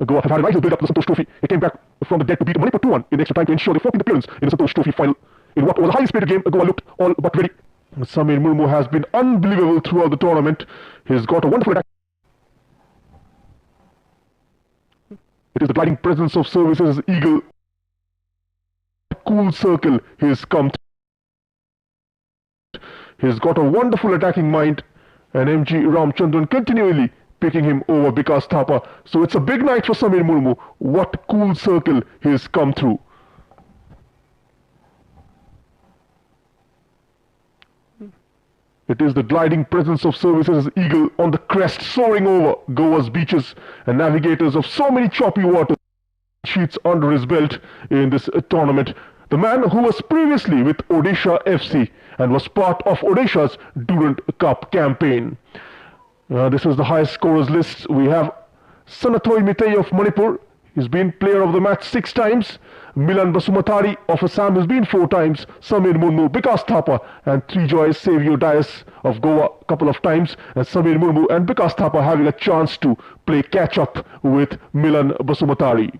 Goa have had a vital build-up to the Santosh Trophy. They came back from the dead to beat Manipur 2-1 in extra time to ensure their 14th appearance in the Santosh Trophy final. In what was a highly spirited game, Goa looked all but ready. Samir Murmu has been unbelievable throughout the tournament. He's got a wonderful attack. It is the gliding presence of services Eagle. Cool circle he's come through. He's got a wonderful attacking mind, and MG Ramchandran continually picking him over Vikas Thapa. So it's a big night for Samir Murmu. What cool circle he's come through. It is the gliding presence of services Eagle on the crest, soaring over Goa's beaches and navigators of so many choppy waters. Sheets under his belt in this tournament. The man who was previously with Odisha FC and was part of Odisha's Durand Cup campaign. This is the highest scorers list. We have Sanathoi Mitei of Manipur. He's been player of the match 6 times. Milan Basumatari of Assam has been 4 times. Samir Murmu, Vikas Thapa and Trijoy Savio Dias of Goa a couple of times. And Samir Murmu and Vikas Thapa having a chance to play catch up with Milan Basumatari.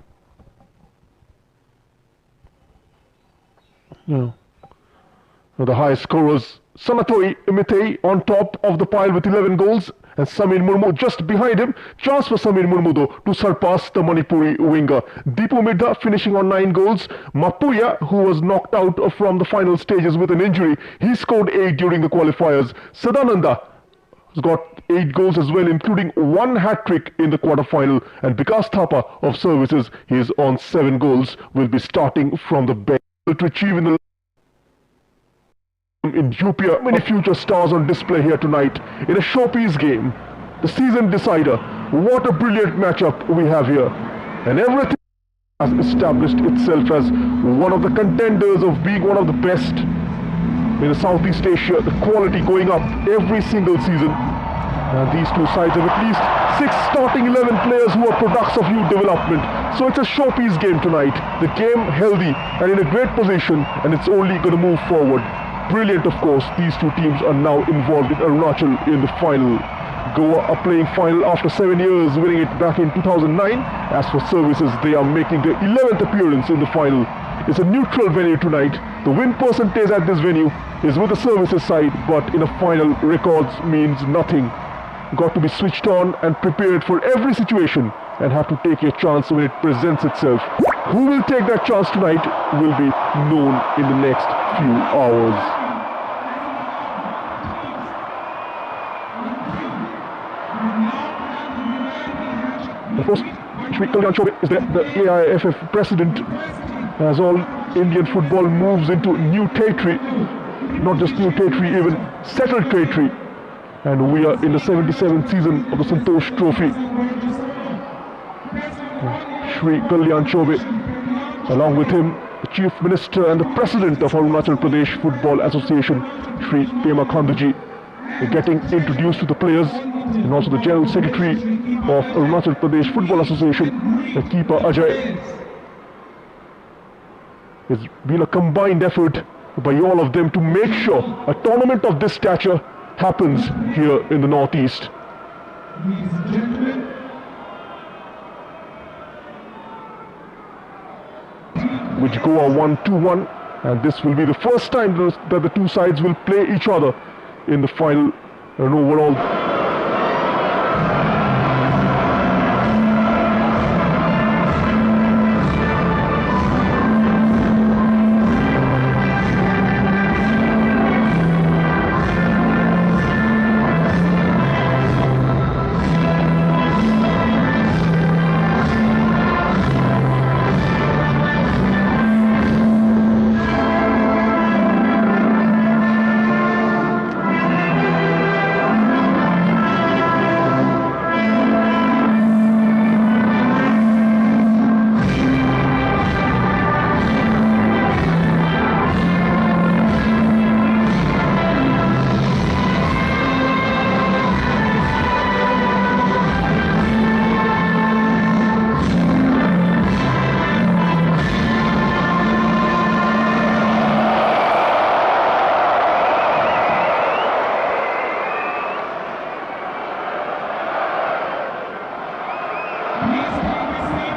The highest scorers, Sanathoi Mitei on top of the pile with 11 goals. And Samir Murmu just behind him. Chance for Samir Murmu though to surpass the Manipuri winger. Deepu Midha finishing on 9 goals. Mapuya, who was knocked out from the final stages with an injury, he scored 8 during the qualifiers. Sadananda has got 8 goals as well, including 1 hat-trick in the quarter-final. And Vikas Thapa of Services, he is on 7 goals, will be starting from the bench to achieve in the in UPA. Many future stars on display here tonight in a showpiece game, the season decider. What a brilliant matchup we have here, and everything has established itself as one of the contenders of being one of the best in Southeast Asia. The quality going up every single season, and these two sides have at least 6 starting 11 players who are products of youth development. So it's a showpiece game tonight. The game healthy and in a great position, and it's only going to move forward. Brilliant, of course. These two teams are now involved in Arunachal in the final. Goa are playing final after 7 years, winning it back in 2009. As for Services, they are making their 11th appearance in the final. It's a neutral venue tonight. The win percentage at this venue is with the Services side, but in a final, records means nothing. Got to be switched on and prepared for every situation and have to take your chance when it presents itself. Who will take that chance tonight will be known in the next few hours. Of course, Shri Kalyan Chobe is the AIFF president. As all Indian football moves into new territory, not just new territory, even settled territory. And we are in the 77th season of the Santosh Trophy. Shri Kalyan Chobe, along with him, the Chief Minister and the President of Arunachal Pradesh Football Association, Shri Pema Khanduji, getting introduced to the players, and also the General Secretary of Arunachal Pradesh Football Association, the keeper Ajay. It's been a combined effort by all of them to make sure a tournament of this stature happens here in the Northeast. Which Goa won 2-1, and this will be the first time that the two sides will play each other in the final and overall.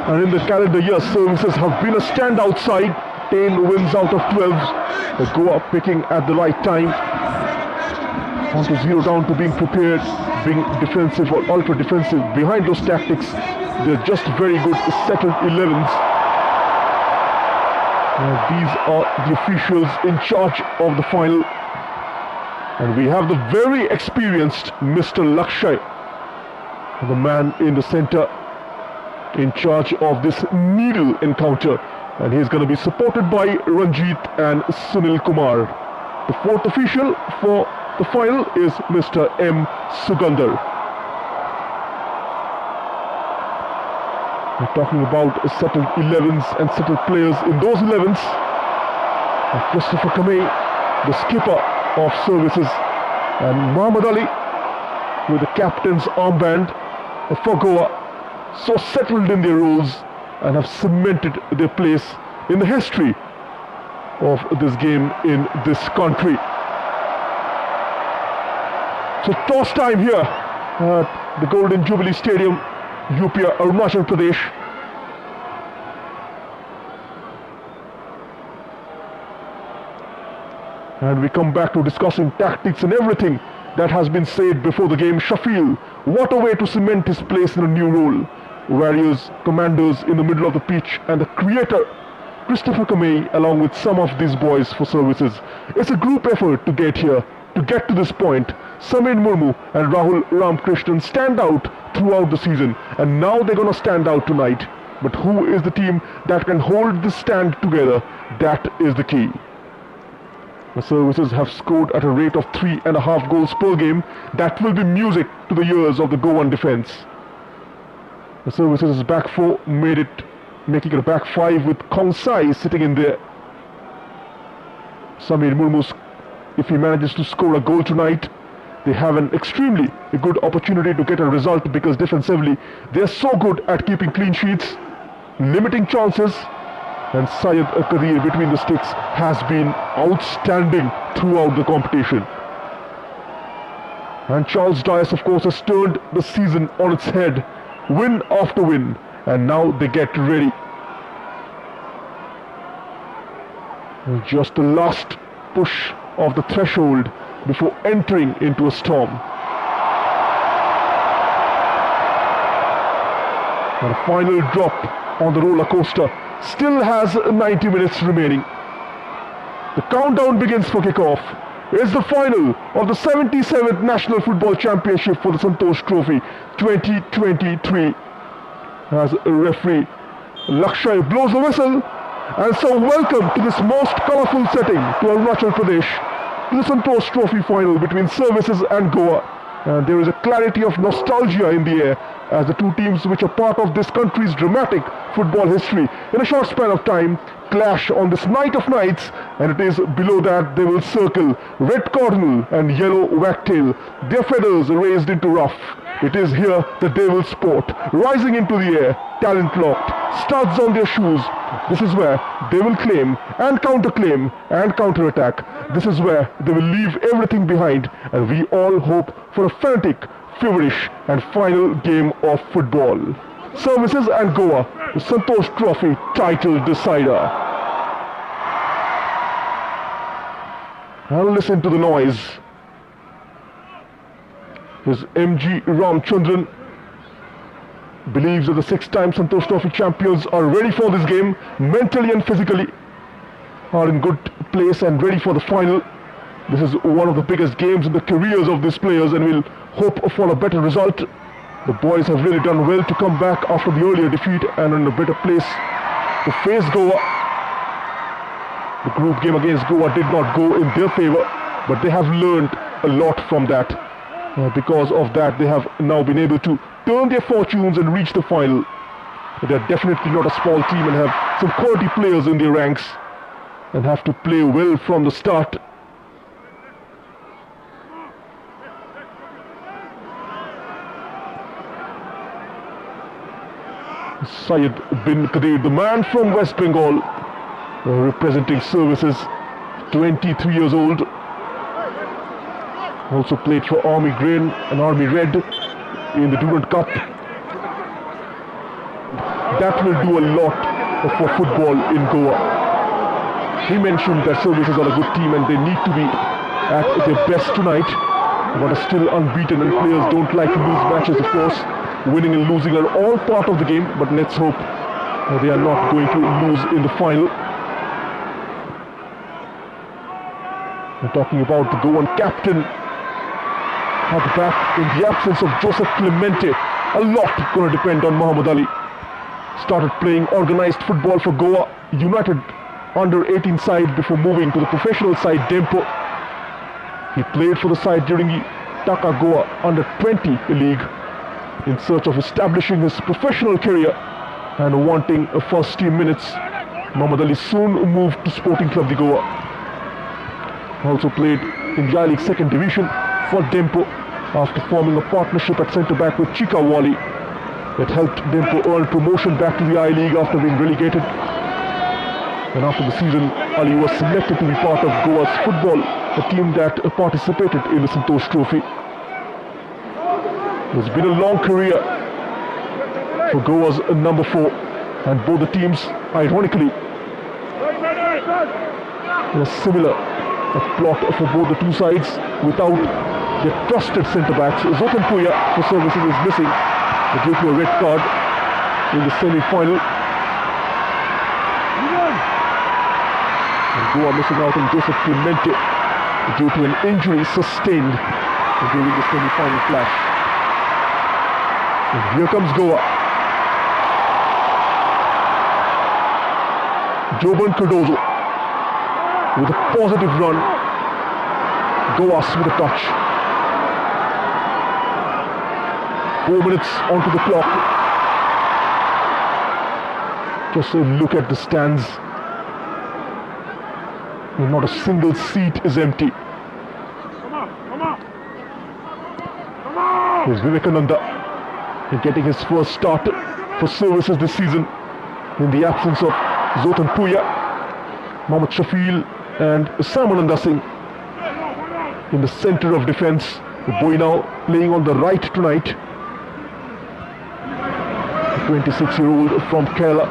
And in the calendar year, services have been a standout side. 10 wins out of 12. Goa picking at the right time. On to 0 down to being prepared, being defensive or ultra defensive. Behind those tactics, they're just very good settled 11s. These are the officials in charge of the final. And we have the very experienced Mr. Lakshay, the man in the center, in charge of this needle encounter. And he's going to be supported by Ranjit and Sunil Kumar. The fourth official for the final is Mr. M. Sugandar. We're talking about settled 11s and settled players in those 11s. Christopher Kamei, the skipper of services, and Muhammad Ali with the captain's armband for Goa, so settled in their roles and have cemented their place in the history of this game in this country. So toss time here at the Golden Jubilee Stadium, UP, Arunachal Pradesh. And we come back to discussing tactics and everything that has been said before the game. Shafil, what a way to cement his place in a new role. Warriors, commanders in the middle of the pitch, and the creator, Christopher Kamei, along with some of these boys for services. It's a group effort to get here, to get to this point. Samin Murmu and Rahul Ramkrishnan stand out throughout the season, and now they're going to stand out tonight. But who is the team that can hold this stand together? That is the key. The services have scored at a rate of 3.5 goals per game. That will be music to the ears of the Goan defense. The services' back four making it a back five with Kong Sai sitting in there. Samir Murmu, if he manages to score a goal tonight, they have an extremely good opportunity to get a result, because defensively they're so good at keeping clean sheets, limiting chances, and Syed Kadir between the sticks has been outstanding throughout the competition. And Charles Dias, of course, has turned the season on its head, win after win, and now they get ready. And just the last push of the threshold before entering into a storm. And a final drop on the roller coaster. Still has 90 minutes remaining. The countdown begins for kickoff. It's the final of the 77th National Football Championship for the Santosh Trophy 2023. As referee Lakshay blows the whistle. And so welcome to this most colourful setting to Arunachal Pradesh, to the Santosh Trophy final between Services and Goa. And there is a clarity of nostalgia in the air, as the two teams which are part of this country's dramatic football history in a short span of time clash on this night of nights, and it is below that they will circle red cardinal and yellow wagtail, their feathers raised into ruff. It is here that they will sport, rising into the air, talent locked, studs on their shoes. This is where they will claim and counterclaim and counterattack. This is where they will leave everything behind, and we all hope for a frantic, feverish and final game of football. Services and Goa, the Santosh Trophy title decider. And listen to the noise. His MG Ramchandran believes that the 6-time Santosh Trophy champions are ready for this game, mentally and physically, are in good place and ready for the final. This is one of the biggest games in the careers of these players, and we'll hope for a better result. The boys have really done well to come back after the earlier defeat and in a better place to face Goa. The group game against Goa did not go in their favor, but they have learned a lot from that. Because of that, they have now been able to turn their fortunes and reach the final. They're definitely not a small team and have some quality players in their ranks and have to play well from the start. Syed bin Kadir, the man from West Bengal, representing Services, 23 years old. Also played for Army Green and Army Red in the Durand Cup. that will do a lot for football in Goa. He mentioned that services are a good team and they need to be at their best tonight, but are still unbeaten, and players don't like to lose matches, of course. Winning and losing are all part of the game, but let's hope they are not going to lose in the final. We're talking about the Goan captain at the back. In the absence of Joseph Clemente, a lot going to depend on Muhammad Ali. Started playing organized football for Goa United under-18 side before moving to the professional side Dempo. He played for the side during the Taka Goa under-20 league in search of establishing his professional career and wanting a first team minutes. Muhammad Ali soon moved to Sporting Club de Goa. Also played in the I-League second division for Dempo after forming a partnership at centre-back with Chika Wali that helped Dempo earn promotion back to the I-League after being relegated. And after the season, Ali was selected to be part of Goa's football, a team that participated in the Santosh Trophy. It's been a long career for Goa's number 4, and both the teams, ironically, in a similar plot for both the two sides without their trusted centre-backs. Zotan Puya for services is missing due to a red card in the semi-final. And Goa missing out on Joseph Clemente due to an injury sustained during the semi-final clash. And here comes Goa. Joban Cardozo with a positive run. Goas with a touch. 4 minutes onto the clock. Just a look at the stands. Not a single seat is empty. Here's Vivekananda getting his first start for services this season in the absence of Zotan Puya, Mohammad Shafil and Samananda Singh in the center of defense. Boinal playing on the right tonight. 26-year-old from Kerala.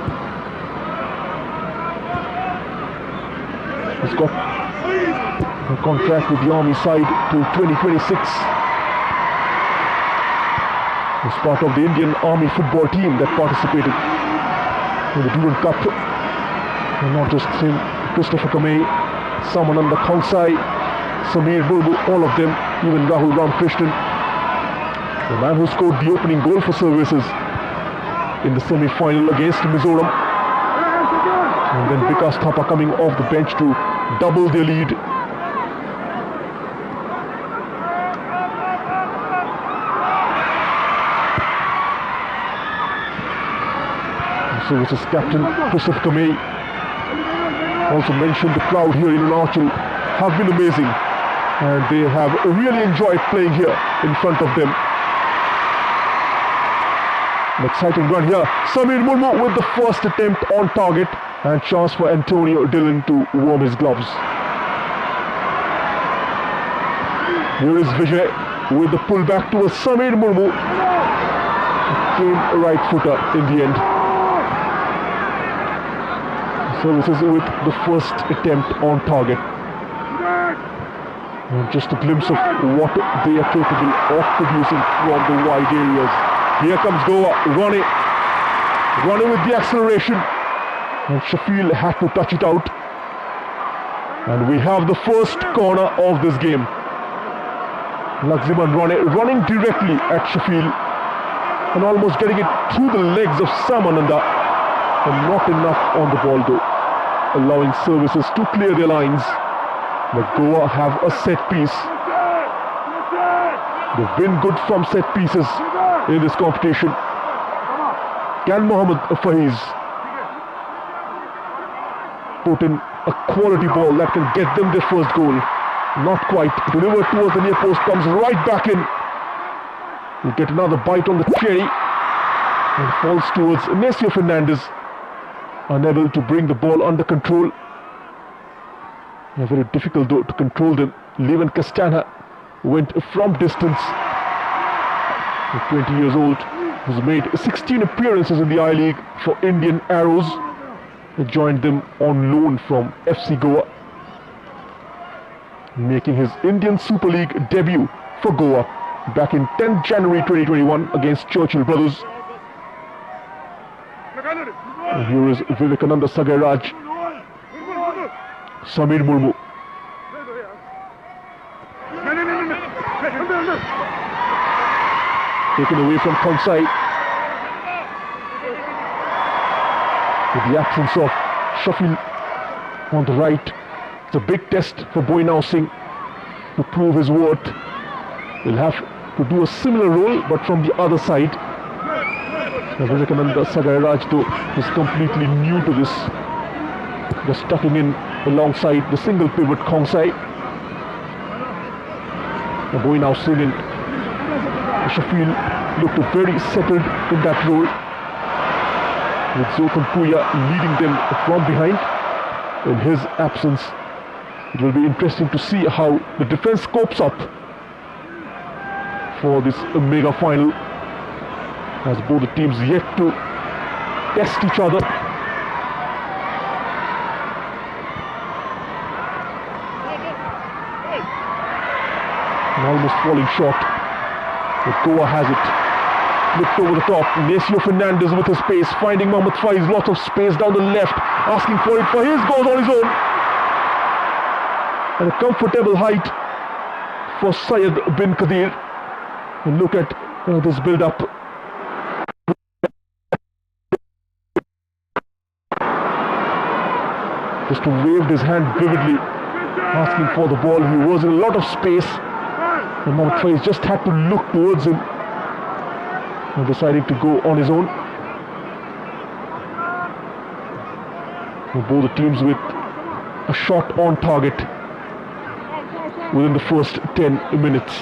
He's got a contract with the Army side till 2026. He's part of the Indian Army football team that participated in the Durand Cup. And not just him, Christopher Kamei, Samananda Khongsai, Samir Burbu, all of them, even Rahul Ramkrishnan. The man who scored the opening goal for services in the semi-final against Mizoram. And then Vikas Thapa coming off the bench to double their lead. Services captain Christopher Kamei also mentioned the crowd here in Arunachal have been amazing, and they have really enjoyed playing here in front of them. An exciting run here. Samir Murmu with the first attempt on target, and chance for Antonio Dillon to warm his gloves. Here is Vijay with the pullback to a Samir Murmu. It came a right footer in the end. Services with the first attempt on target. And just a glimpse of what they are capable of producing from the wide areas. Here comes Goa, running with the acceleration. And Shafil had to touch it out. And we have the first corner of this game. Laximan Rane running directly at Shafil and almost getting it through the legs of Samananda, and not enough on the ball though, allowing services to clear their lines. But Goa have a set piece. They've been good from set pieces in this competition. Can Mohammad Faiz put in a quality ball that can get them their first goal? Not quite. Delivered towards the near post, comes right back in. Will get another bite on the cherry and falls towards Inesio Fernandez, unable to bring the ball under control. Very difficult though to control them. Levan Castana went from distance. 20 years old. who's made 16 appearances in the I-League for Indian Arrows. He joined them on loan from FC Goa, making his Indian Super League debut for Goa back in 10th January 2021 against Churchill Brothers. And here is Vivekananda Sagaraj, Samir Murmu. Taken away from Konsai. With the absence of Shafil on the right. It's a big test for Boinau Singh to prove his worth. He'll have to do a similar role, but from the other side. Vivekananda Sagaraj though is completely new to this. Just tucking in alongside the single pivot Konsai. Boinau Singh and Shafil looked very settled in that role, with Zotan Puya leading them from behind. In his absence, it will be interesting to see how the defense copes up for this mega final, as both the teams yet to test each other. An almost falling shot, but Goa has it. Looked over the top. Nesio Fernandez with his pace, finding Mohammad Faiz, lots of space down the left, asking for it, for his goes on his own. And a comfortable height for Syed bin Kadir. And look at this build-up. Just waved his hand vividly, asking for the ball. He was in a lot of space, and Mohammad Faiz just had to look towards him and deciding to go on his own. And both the teams with a shot on target within the first 10 minutes.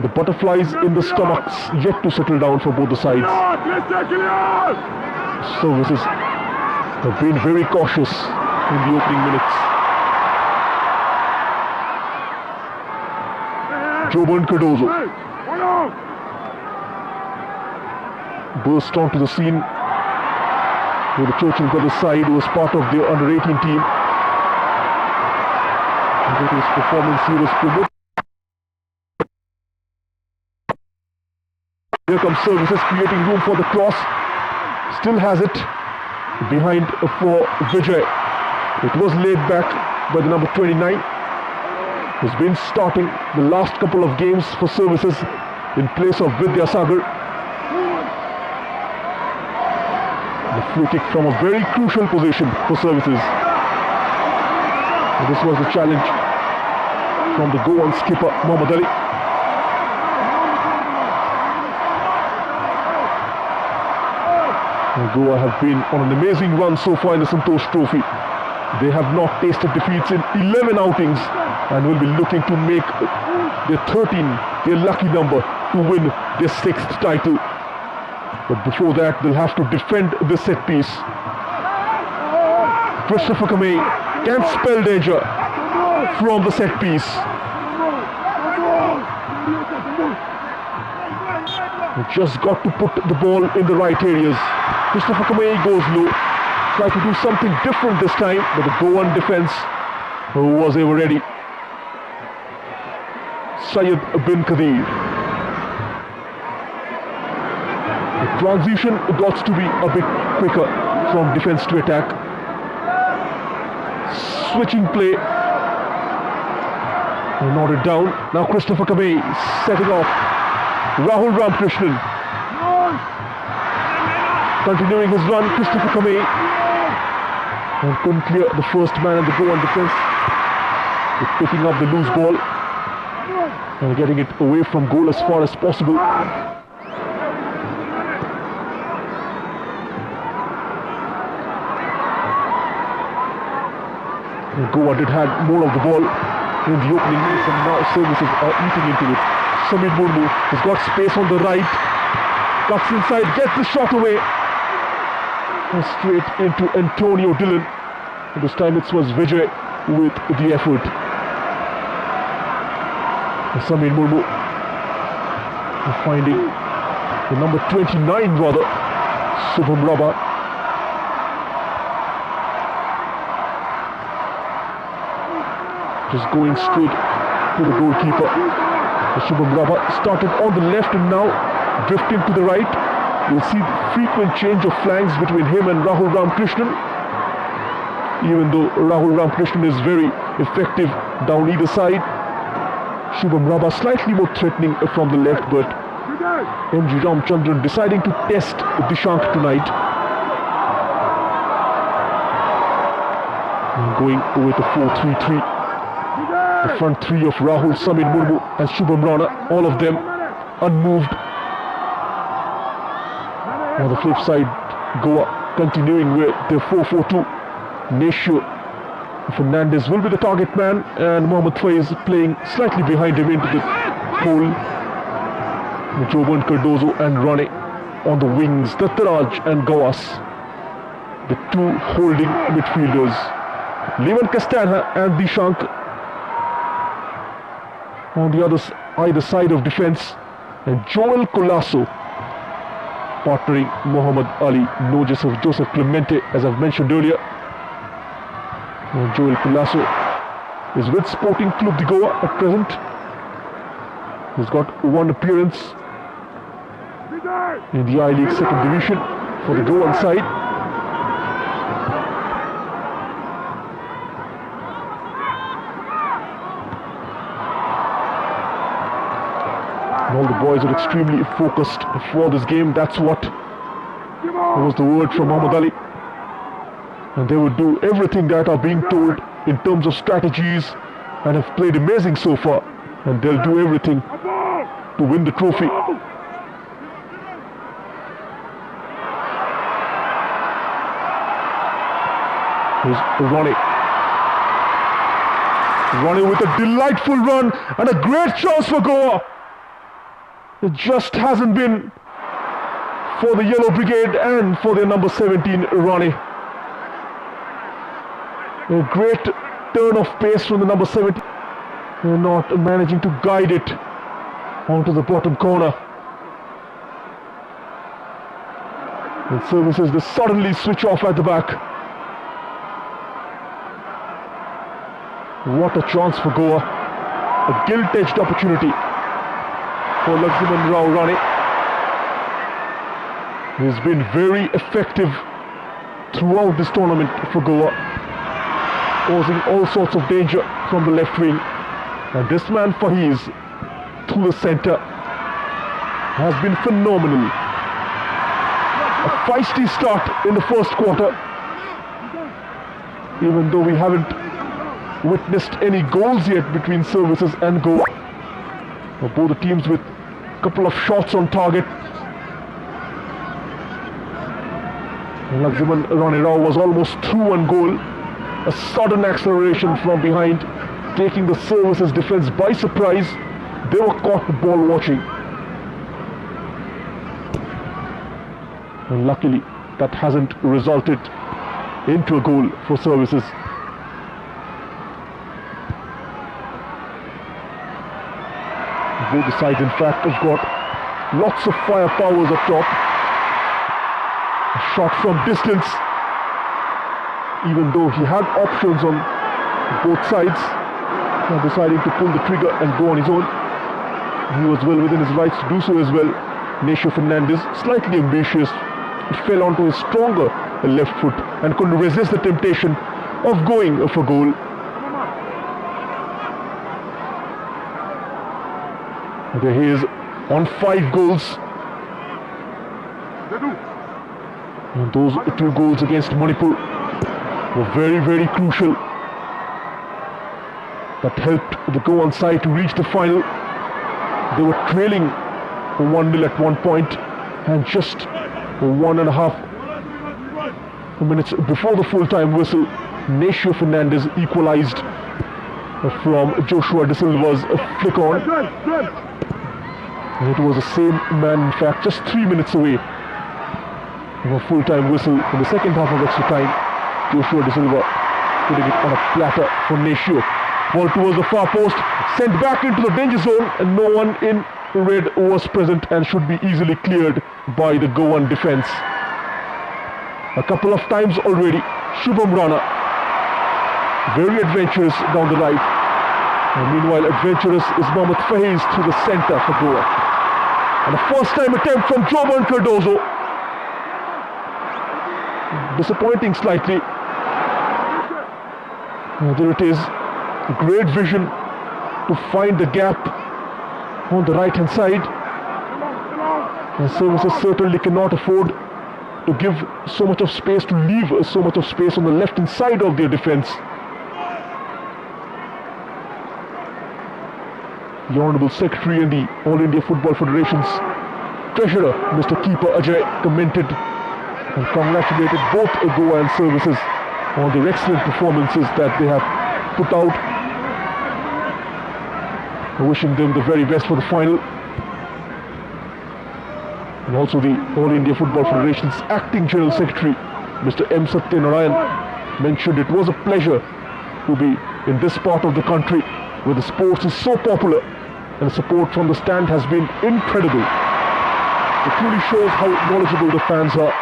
The butterflies in the stomachs yet to settle down for both the sides. Services have been very cautious in the opening minutes. Joban Cardozo burst onto the scene with the Churchill Brothers side, who was part of their under-18 team. And with his performance, he was promoted. Here comes Services, creating room for the cross. Still has it behind for Vijay. It was laid back by the number 29. He's been starting the last couple of games for Services in place of Vidyasagar. The free kick from a very crucial position for Services. And this was the challenge from the Goan skipper Mohammad Ali. And Goa have been on an amazing run so far in the Santosh Trophy. They have not tasted defeats in 11 outings and will be looking to make their 13 their lucky number to win their 6th title. But before that, they'll have to defend the set piece. Christopher Kamei can spell danger from the set piece. They just got to put the ball in the right areas. Christopher Kamei goes low, tried to do something different this time, but the Goan defense was ever ready. Syed bin Kadir. The transition got to be a bit quicker from defense to attack. Switching play. Nodded down. Now Christopher Kamei setting off. Rahul Ramkrishnan. Continuing his run, Christopher Kamei. And couldn't clear the first man in the Goan defense. With picking up the loose ball and getting it away from goal as far as possible. And Goa did have more of the ball in the opening minutes, and now Services are eating into it. Samir Murmu has got space on the right, cuts inside, gets the shot away, and straight into Antonio Dillon. And this time it was Vijay with the effort. And Samir Murmu finding The number 29 rather, Shubham Raba. Just going straight to the goalkeeper. Shubham Raba started on the left and now drifting to the right. You'll see frequent change of flanks between him and Rahul Ramakrishnan. Even though Rahul Ramakrishnan is very effective down either side, Shubham Raba slightly more threatening from the left, but MG Ramchandran deciding to test Dishank tonight. Going with a 4-3-3. The front three of Rahul, Samir Murmu and Shubham Rana, all of them unmoved. On the flip side, Goa continuing with their 4-4-2. Nesho Fernandez will be the target man, and Mohammad Faiz playing slightly behind him into the hole. Jovan Cardozo and Rane on the wings. Dattaraj and Gawas, the two holding midfielders. Levan Castanha and Dishank on the either side of defense, and Joel Colasso partnering Muhammad Ali, no Joseph Clemente, as I've mentioned earlier. And Joel Colasso is with Sporting Club de Goa at present. He's got one appearance in the I-League second division for the Goan side. All the boys are extremely focused for this game. That's what was the word from Muhammad Ali. And they would do everything that are being told in terms of strategies, and have played amazing so far. And they'll do everything to win the trophy. Here's Ronnie. Ronnie with a delightful run and a great chance for Goa. It just hasn't been for the Yellow Brigade and for their number 17, Ronnie. A great turn of pace from the number 17. They're not managing to guide it onto the bottom corner. And services, they suddenly switch off at the back. What a chance for Goa. A gilt-edged opportunity for Lakshman Rao Rane. He's been very effective throughout this tournament for Goa, causing all sorts of danger from the left wing. And this man Fahiz through the centre has been phenomenal. A feisty start in the first quarter, even though we haven't witnessed any goals yet between services and Goa. Both the teams with a couple of shots on target. Lakshman Rao was almost through on goal. A sudden acceleration from behind, taking the services defense by surprise. They were caught ball watching. And luckily, that hasn't resulted into a goal for services. Both the sides, in fact, have got lots of firepowers up top. A shot from distance, even though he had options on both sides, deciding to pull the trigger and go on his own. He was well within his rights to do so as well. Nesho Fernandez, slightly ambitious, fell onto his stronger left foot and couldn't resist the temptation of going for goal. There he is on 5 goals. And those 2 goals against Manipur were very, very crucial. That helped the Goan side to reach the final. They were trailing 1-0 at one point, and just 1.5 minutes before the full-time whistle, Nesho Fernandez equalized from Joshua De Silva's flick on. And it was the same man, in fact, just 3 minutes away from a full-time whistle in the second half of extra time. Joshua De Silva putting it on a platter for Nesho. Ball towards the far post, sent back into the danger zone, and no one in red was present and should be easily cleared by the Goan defense. A couple of times already, Shubham Rana, very adventurous down the right. And meanwhile, adventurous is Mohammad Faiz through the center for Goa. And a first-time attempt from Jovan Cardozo. Disappointing slightly. There it is. Great vision to find the gap on the right-hand side. And services certainly cannot afford to give so much of space, to leave so much of space on the left-hand side of their defense. The Honorable Secretary and the All India Football Federation's Treasurer, Mr. Keeper Ajay, commented and congratulated both Goa and services on their excellent performances that they have put out, wishing them the very best for the final. And also the All India Football Federation's Acting General Secretary, Mr. M. Satyanarayan, mentioned it was a pleasure to be in this part of the country where the sports is so popular and the support from the stand has been incredible. It truly shows how knowledgeable the fans are.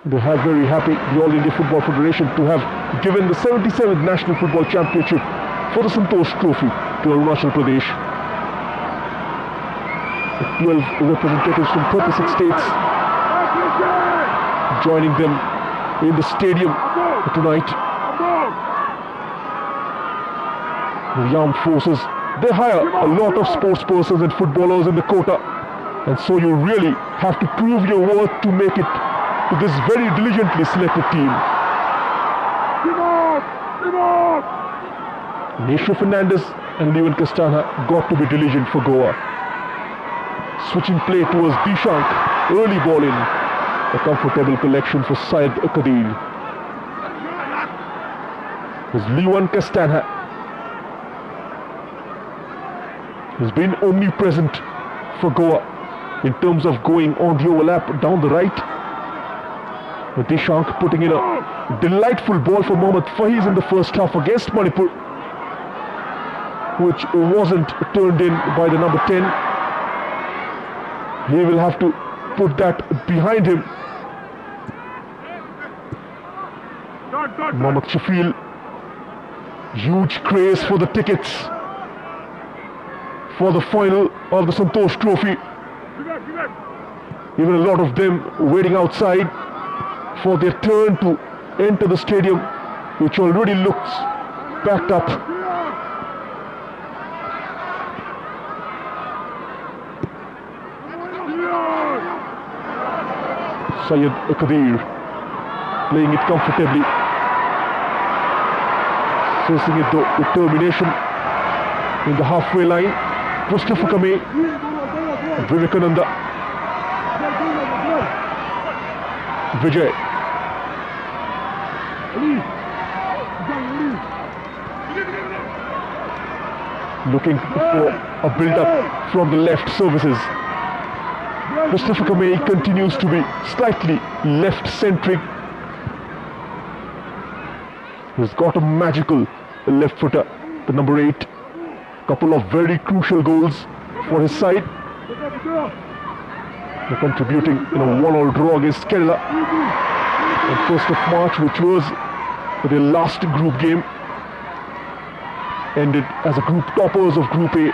They are very happy, the All India Football Federation, to have given the 77th National Football Championship for the Santosh Trophy to Arunachal Pradesh. The 12 representatives from 36 states joining them in the stadium tonight. The armed forces, they hire a lot of sports persons and footballers in the quota, and so you really have to prove your worth to make it to this very diligently selected team. Nesho Fernandez and Levan Castana got to be diligent for Goa. Switching play towards Dishank, early ball in, a comfortable collection for Syed Kadir. There's Levan Castana. He's been omnipresent for Goa in terms of going on the overlap down the right. Dishank putting in a delightful ball for Mohammad Faiz in the first half against Manipur, which wasn't turned in by the number 10. He will have to put that behind him. Mohammad Shafil, huge craze for the tickets for the final of the Santosh Trophy. Even a lot of them waiting outside for their turn to enter the stadium, which already looks packed up. Syed Kadir playing it comfortably, facing it with determination in the halfway line. Mustafa Kame, Vivekananda, Vijay. Looking for a build-up from the left services. Mustafa Kame continues to be slightly left-centric. He's got a magical left footer, the number 8. Couple of very crucial goals for his side. They're contributing in a 1-1 draw against Kerala on 1st of March, which was their last group game. Ended as a group toppers of Group A.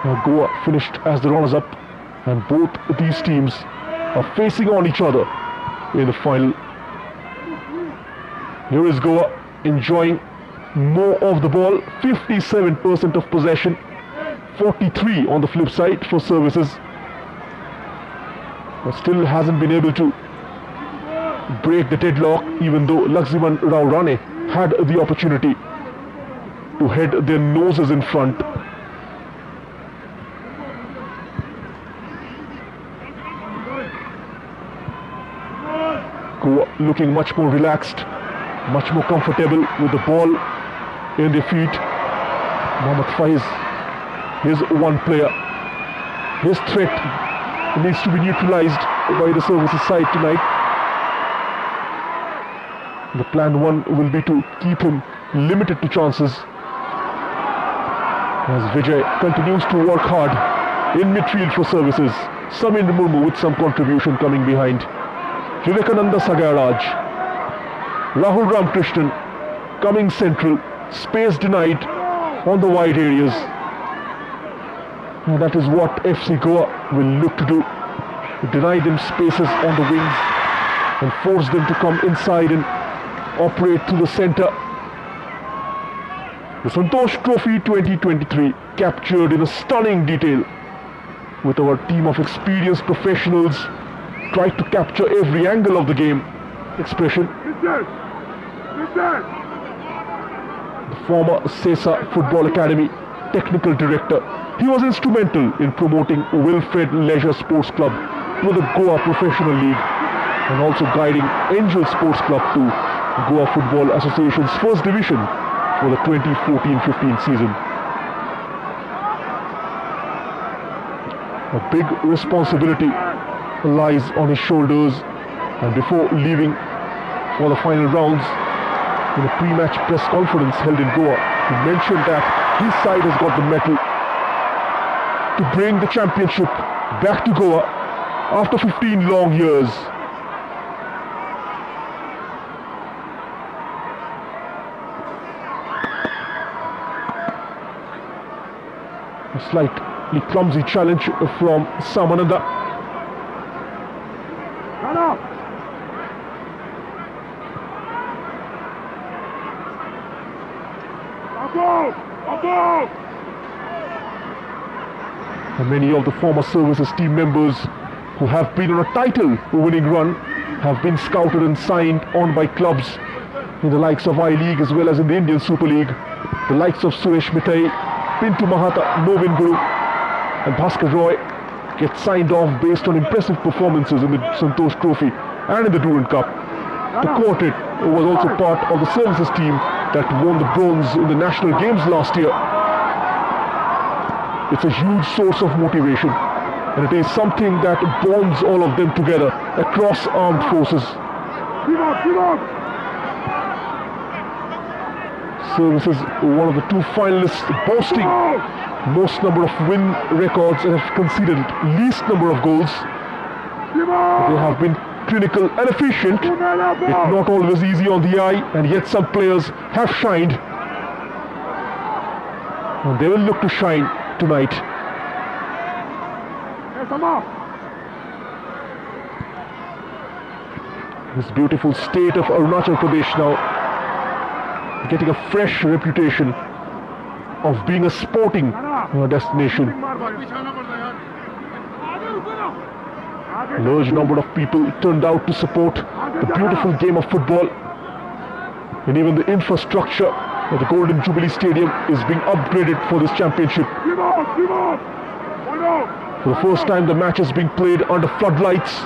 Now Goa finished as the runners-up, and both these teams are facing on each other in the final. Here is Goa enjoying more of the ball, 57% of possession, 43 on the flip side for services, but still hasn't been able to break the deadlock, even though Laximan Rao Rane had the opportunity to head their noses in front. Goa looking much more relaxed, much more comfortable with the ball in their feet. Mohammad Faiz, here's one player. His threat needs to be neutralized by the services side tonight. The plan one will be to keep him limited to chances. As Vijay continues to work hard in midfield for services. Samir Murmu with some contribution coming behind. Vivekananda Sagaraj. Rahul Ramkrishnan coming central. Space denied on the wide areas. And that is what FC Goa will look to do. Deny them spaces on the wings and force them to come inside and operate through the centre. The Santosh Trophy 2023 captured in a stunning detail, with our team of experienced professionals tried to capture every angle of the game. Expression. The former Sesa Football Academy Technical Director, he was instrumental in promoting Wilfred Leisure Sports Club to the Goa Professional League and also guiding Angel Sports Club to Goa Football Association's first division for the 2014-15 season. A big responsibility lies on his shoulders, and before leaving for the final rounds, in a pre-match press conference held in Goa, he mentioned that his side has got the mettle to bring the championship back to Goa after 15 long years. A slightly clumsy challenge from Samananda. And many of the former services team members who have been on a title-winning run have been scouted and signed on by clubs in the likes of I-League as well as in the Indian Super League. The likes of Suresh Mithai, Pintu Mahata, Novin Guru and Bhaskar Roy get signed off based on impressive performances in the Santosh Trophy and in the Durand Cup. The quartet was also part of the services team that won the bronze in the national games last year. It's a huge source of motivation, and it is something that bonds all of them together across armed forces. Services, one of the two finalists boasting most number of win records and have conceded least number of goals. They have been clinical and efficient. It's not always easy on the eye, and yet some players have shined. And they will look to shine tonight. This beautiful state of Arunachal Pradesh now getting a fresh reputation of being a sporting destination. A large number of people turned out to support the beautiful game of football, and even the infrastructure at the Golden Jubilee Stadium is being upgraded for this championship. For the first time, the match is being played under floodlights.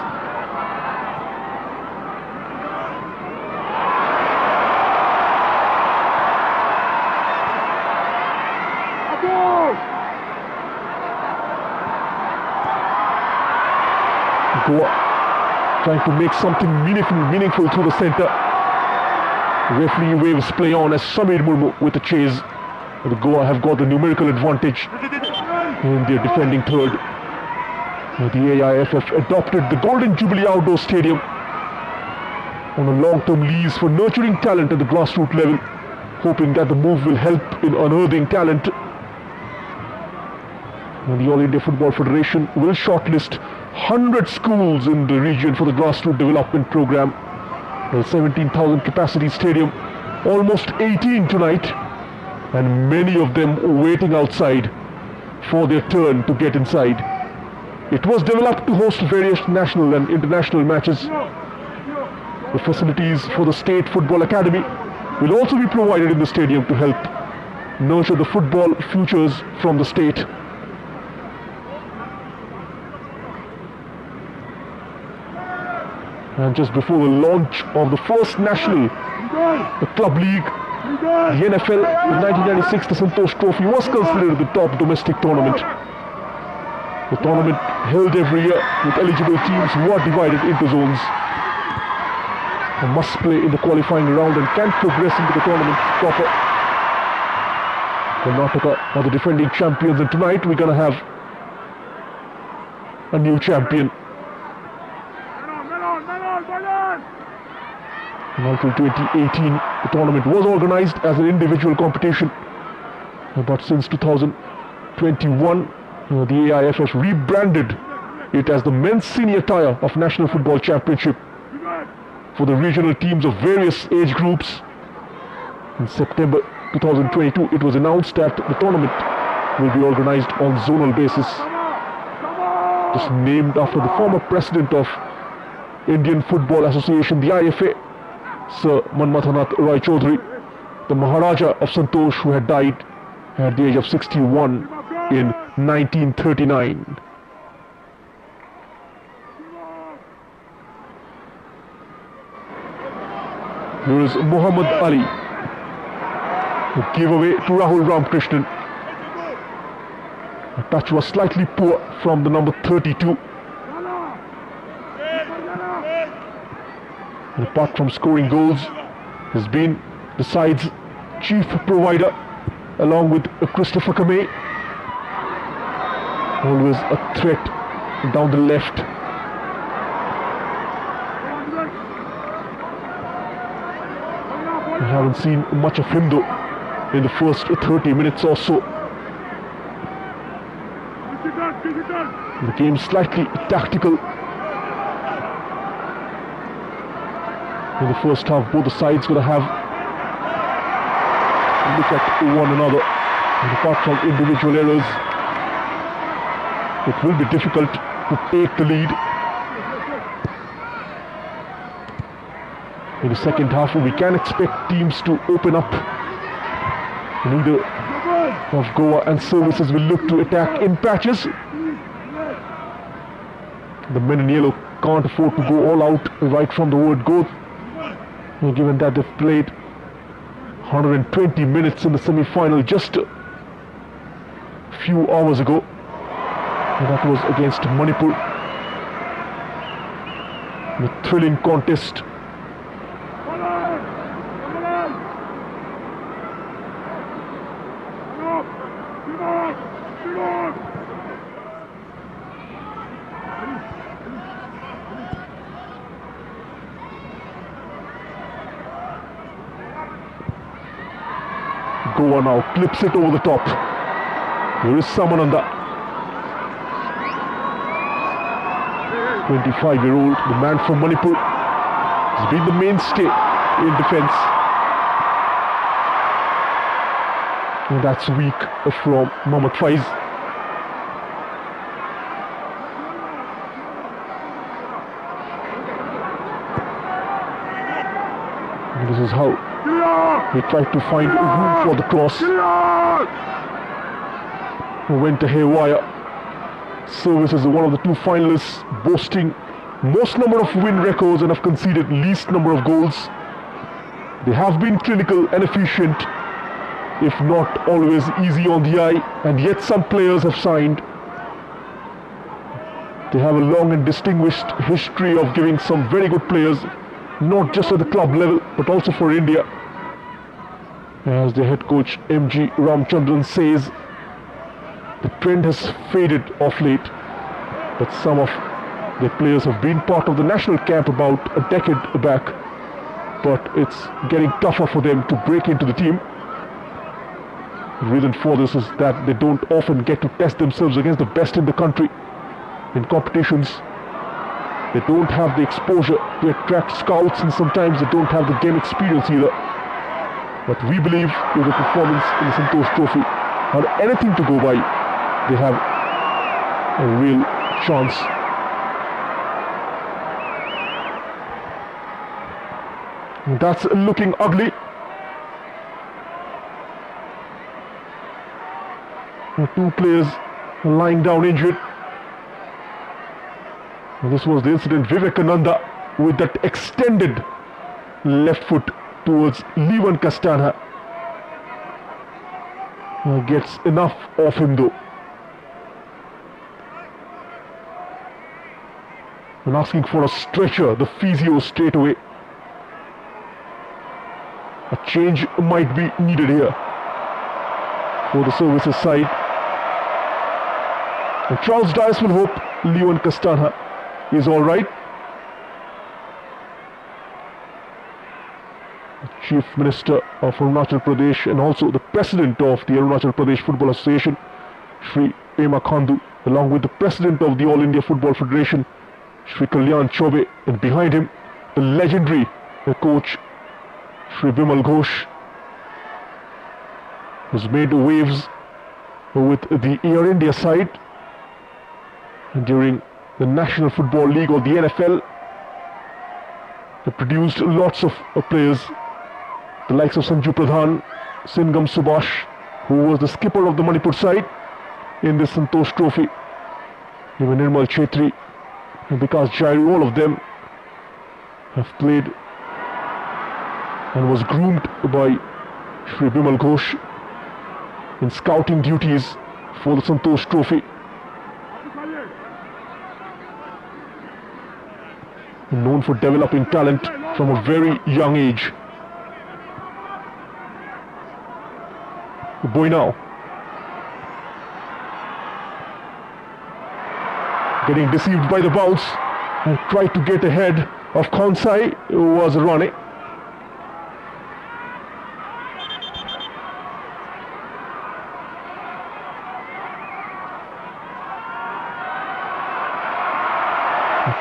Goa trying to make something meaningful through the center. Referee waves play on as Samir Murmu with the chase. The Goa have got the numerical advantage in their defending third. The AIFF adopted the Golden Jubilee Outdoor Stadium on a long-term lease for nurturing talent at the grassroots level, hoping that the move will help in unearthing talent. And the All India Football Federation will shortlist 100 schools in the region for the grassroots development program. The 17,000 capacity stadium, almost 18 tonight, and many of them waiting outside for their turn to get inside. It was developed to host various national and international matches. The facilities for the State Football Academy will also be provided in the stadium to help nurture the football futures from the state. And just before the launch of the first national, the Club League, the NFL, in 1996, the Santosh Trophy was considered the top domestic tournament. The tournament held every year with eligible teams who are divided into zones and must play in the qualifying round and can progress into the tournament proper. Karnataka are the defending champions, and tonight we're going to have a new champion. Until 2018, the tournament was organized as an individual competition, but since 2021, the AIFF rebranded it as the men's senior tier of National Football Championship for the regional teams of various age groups. In September 2022, it was announced that the tournament will be organized on zonal basis. Just named after the former president of Indian Football Association, the IFA, Sir Manmathanath Rai Chaudhary, the Maharaja of Santosh, who had died at the age of 61 in 1939. Here is Muhammad Ali, who gave away to Rahul Ramkrishnan. The touch was slightly poor from the number 32. And apart from scoring goals, has been the side's chief provider, along with Christopher Kamei. Always a threat down the left. I haven't seen much of him though in the first 30 minutes or so. The game slightly tactical. In the first half, both the sides going to have a look at one another. And apart from individual errors, it will be difficult to take the lead. In the second half, we can expect teams to open up. Neither of Goa and Services will look to attack in patches. The men in yellow can't afford to go all out right from the word go, given that they've played 120 minutes in the semi-final just a few hours ago. And that was against Manipur. The thrilling contest. Goa now clips it over the top. Here is Samananda, 25-year-old, the man from Manipur, has been the mainstay in defense. And that's weak from Mohammad Faiz. And this is how he tried to find room for the cross. Went to haywire. Services is one of the two finalists boasting most number of win records and have conceded least number of goals. They have been clinical and efficient, if not always easy on the eye, and yet some players have signed. They have a long and distinguished history of giving some very good players, not just at the club level, but also for India. As the head coach M.G. Ramchandran says, the trend has faded off late, but some of the players have been part of the national camp about a decade back, but it's getting tougher for them to break into the team. The reason for this is that they don't often get to test themselves against the best in the country in competitions. They don't have the exposure to attract scouts, and sometimes they don't have the game experience either. But we believe with the performance in the Santosh Trophy, or anything to go by, they have a real chance. That's looking ugly. Two players lying down injured. And this was the incident. Vivekananda with that extended left foot towards Levan Castana. Gets enough of him though. And asking for a stretcher, the physio straight away. A change might be needed here. for the services side. And Charles Dice will hope Leon Castanha is all right. The Chief Minister of Arunachal Pradesh and also the President of the Arunachal Pradesh Football Association, Shri Pema Khandu, along with the President of the All India Football Federation, Shri Kalyan Chobe, and behind him, the legendary coach, Shri Bimal Ghosh, has made waves with the Air India side. And during the National Football League or the NFL, they produced lots of players, the likes of Sanju Pradhan, Singam Subhash, who was the skipper of the Manipur side in this Santosh Trophy, even Nirmal Chetri, and Vikas Jairu, all of them have played and was groomed by Shri Bimal Ghosh in scouting duties for the Santosh Trophy. Known for developing talent from a very young age. Boy now. Getting deceived by the bounce and tried to get ahead of Khonsai, who was running.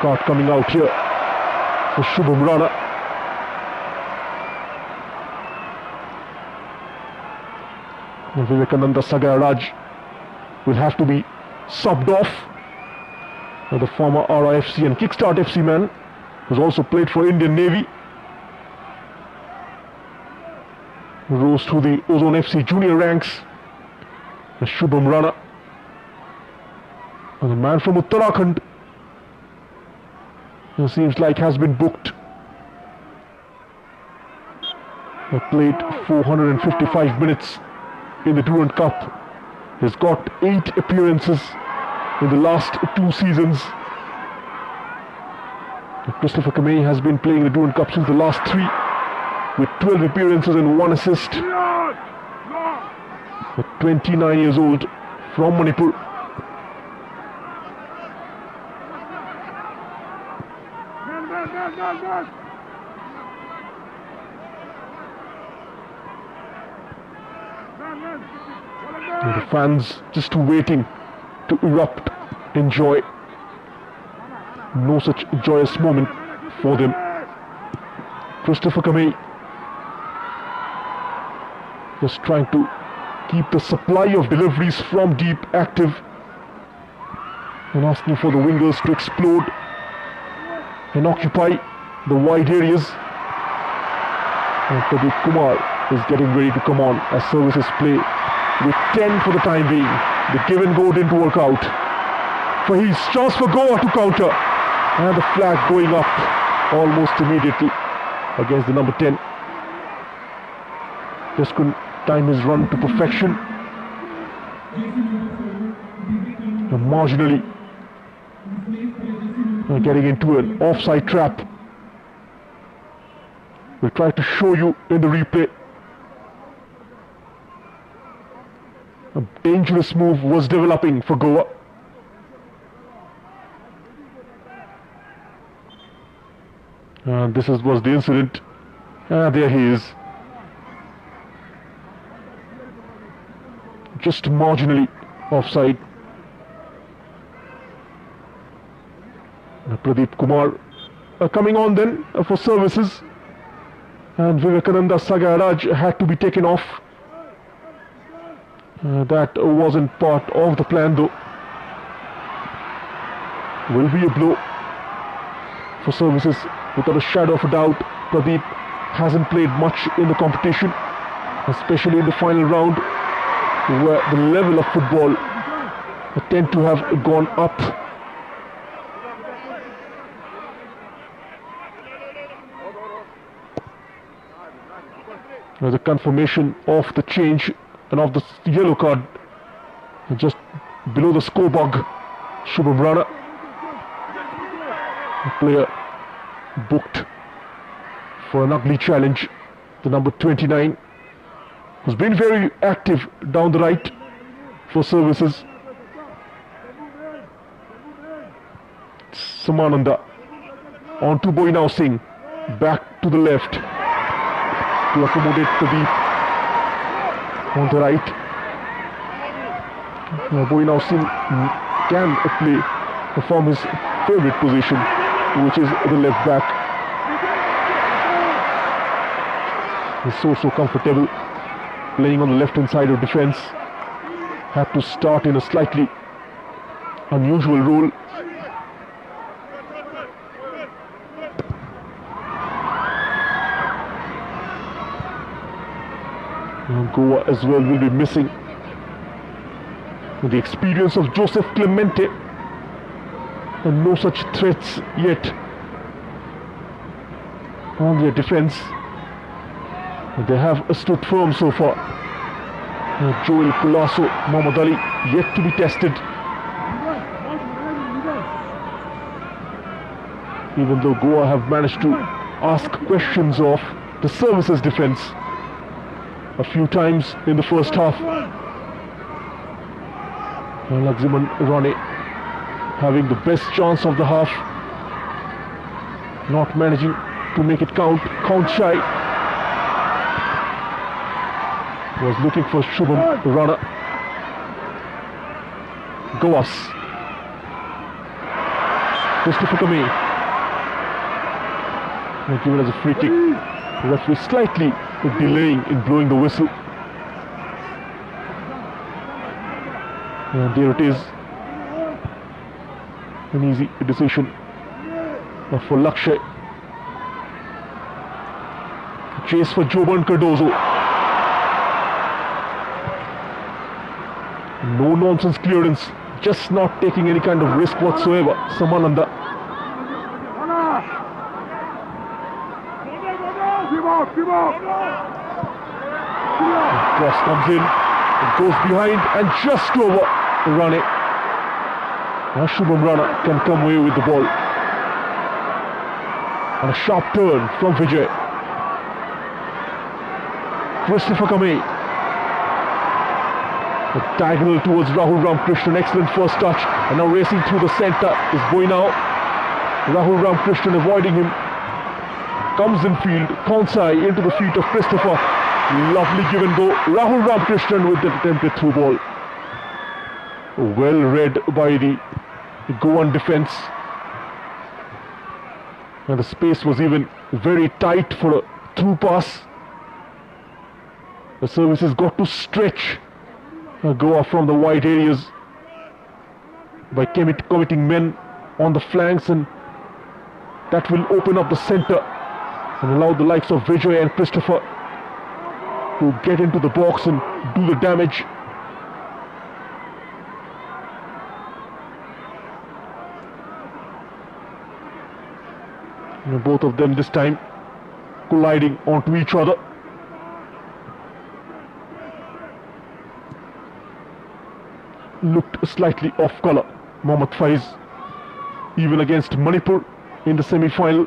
Card coming out here for Shubham Rana. And Vivekananda Sagaraj will have to be subbed off. The former RIFC and Kickstart FC man, who's also played for Indian Navy, rose to the Ozone FC junior ranks. Shubham Rana, and the man from Uttarakhand, it seems like has been booked. He played 455 minutes in the Durand Cup. He's got 8 appearances in the last 2 seasons. Christopher Kamei has been playing the Durand Cup since the last 3, with 12 appearances and 1 assist. At 29 years old, from Manipur. The fans just waiting to erupt in joy. No such joyous moment for them. Christopher Kamei just trying to keep the supply of deliveries from deep active and asking for the wingers to explode and occupy the wide areas. And Pradeep Kumar is getting ready to come on as services play with 10 for the time being. The give and go didn't work out. For his chance for Goa to counter. And the flag going up almost immediately against the number 10. Just couldn't time his run to perfection. And marginally getting into an offside trap. We'll try to show you in the replay. A dangerous move was developing for Goa. And this was the incident. There he is. Just marginally offside. Pradeep Kumar coming on then for services. And Vivekananda Sagaraj had to be taken off. That wasn't part of the plan though. Will be a blow for services without a shadow of a doubt. Pradeep hasn't played much in the competition, especially in the final round, where the level of football tend to have gone up. The confirmation of the change and of the yellow card just below the score bug. Shubham Rana, a player booked for an ugly challenge, the number 29 who's been very active down the right for services. Samananda on to Boinao Singh, back to the left to accommodate Pradeep on the right. Boinao Singh can perform his favorite position, which is the left back. He's so comfortable playing on the left hand side of defense. Had to start in a slightly unusual role. Goa as well will be missing the experience of Joseph Clemente, and no such threats yet on their defense. They have stood firm so far. Joel Colasso, Mohammad Ali yet to be tested. Even though Goa have managed to ask questions of the services defense a few times in the first half. Laximan Rane having the best chance of the half, not managing to make it count shy. Was looking for Shubham Rana. Goas. Christopher Kamei. Given as a free kick. The referee slightly delaying in blowing the whistle. And there it is. An easy decision for Lakshay. Chase for Joban Cardozo. No nonsense clearance, just not taking any kind of risk whatsoever. Samananda. Cross comes in, it goes behind and just over Rane. Now Shubham Rana can come away with the ball. And a sharp turn from Vijay. Christopher Kamei. A diagonal towards Rahul Ramkrishnan, excellent first touch, and now racing through the centre is Boinao. Rahul Ramkrishnan avoiding him, comes in field, Konsai into the feet of Christopher, lovely give and go. Rahul Ramkrishnan with the attempted through ball. Well read by the Goan defence, and the space was even very tight for a through pass. The services got to stretch Goa from the wide areas by committing men on the flanks, and that will open up the centre and allow the likes of Vijay and Christopher to get into the box and do the damage. And both of them this time colliding onto each other. Looked slightly off colour, Mohammad Faiz, even against Manipur in the semi-final.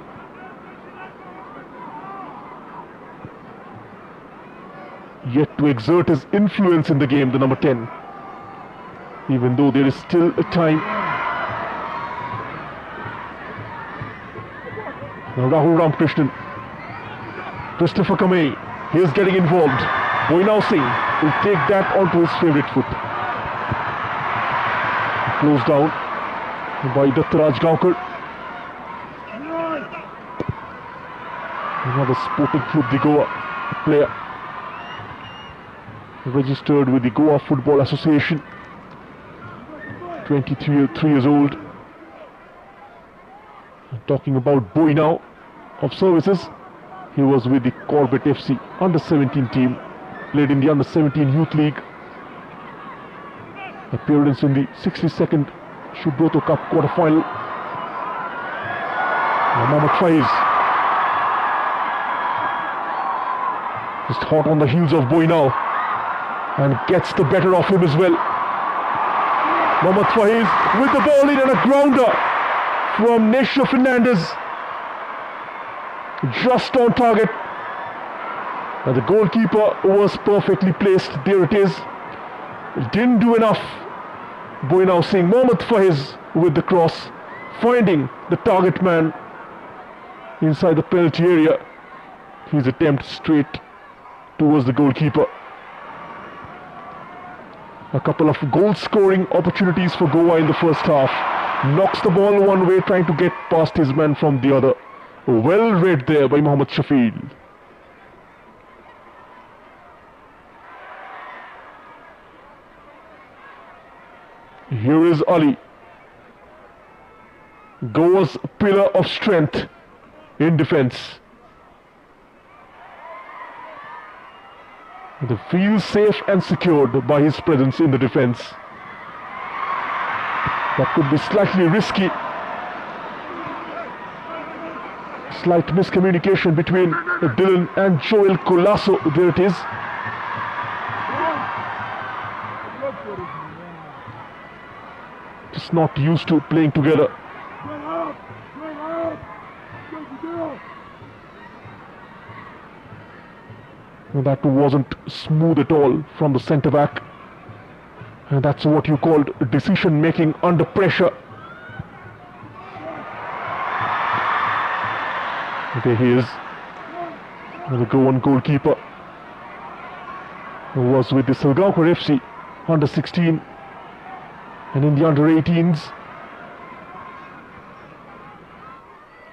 Yet to exert his influence in the game, the number 10, even though there is still a time. Now Rahul Ramkrishnan, Christopher Kamei, he is getting involved. Boinao Singh will take that onto his favourite foot. Closed down by Dattaraj Gaonkar. Another Sporting Club de Goa player registered with the Goa Football Association, 23 years old. Talking about Boinao of services, he was with the Corbett FC under-17 team, played in the under-17 Youth League. Appearance in the 62nd Shubroto Cup quarter-final. Mohammad Faiz, just hot on the heels of Boinao, and gets the better of him as well. Mohammad Faiz with the ball in, and a grounder from Nesha Fernandez, just on target. And the goalkeeper was perfectly placed. There it is. Didn't do enough. Boy now seeing Mohammad Faiz with the cross, finding the target man inside the penalty area. His attempt straight towards the goalkeeper. A couple of goal scoring opportunities for Goa in the first half. Knocks the ball one way, trying to get past his man from the other. Well read there by Mohammad Shafiq. Here is Ali, Goa's pillar of strength in defense. They feel safe and secured by his presence in the defense. That could be slightly risky. Slight miscommunication between Dylan and Joel Colasso. There it is. Just not used to playing together. That wasn't smooth at all from the centre back. And that's what you called decision making under pressure. There he is. The Goan goalkeeper who was with the Salgaonkar FC under 16 and in the under 18s.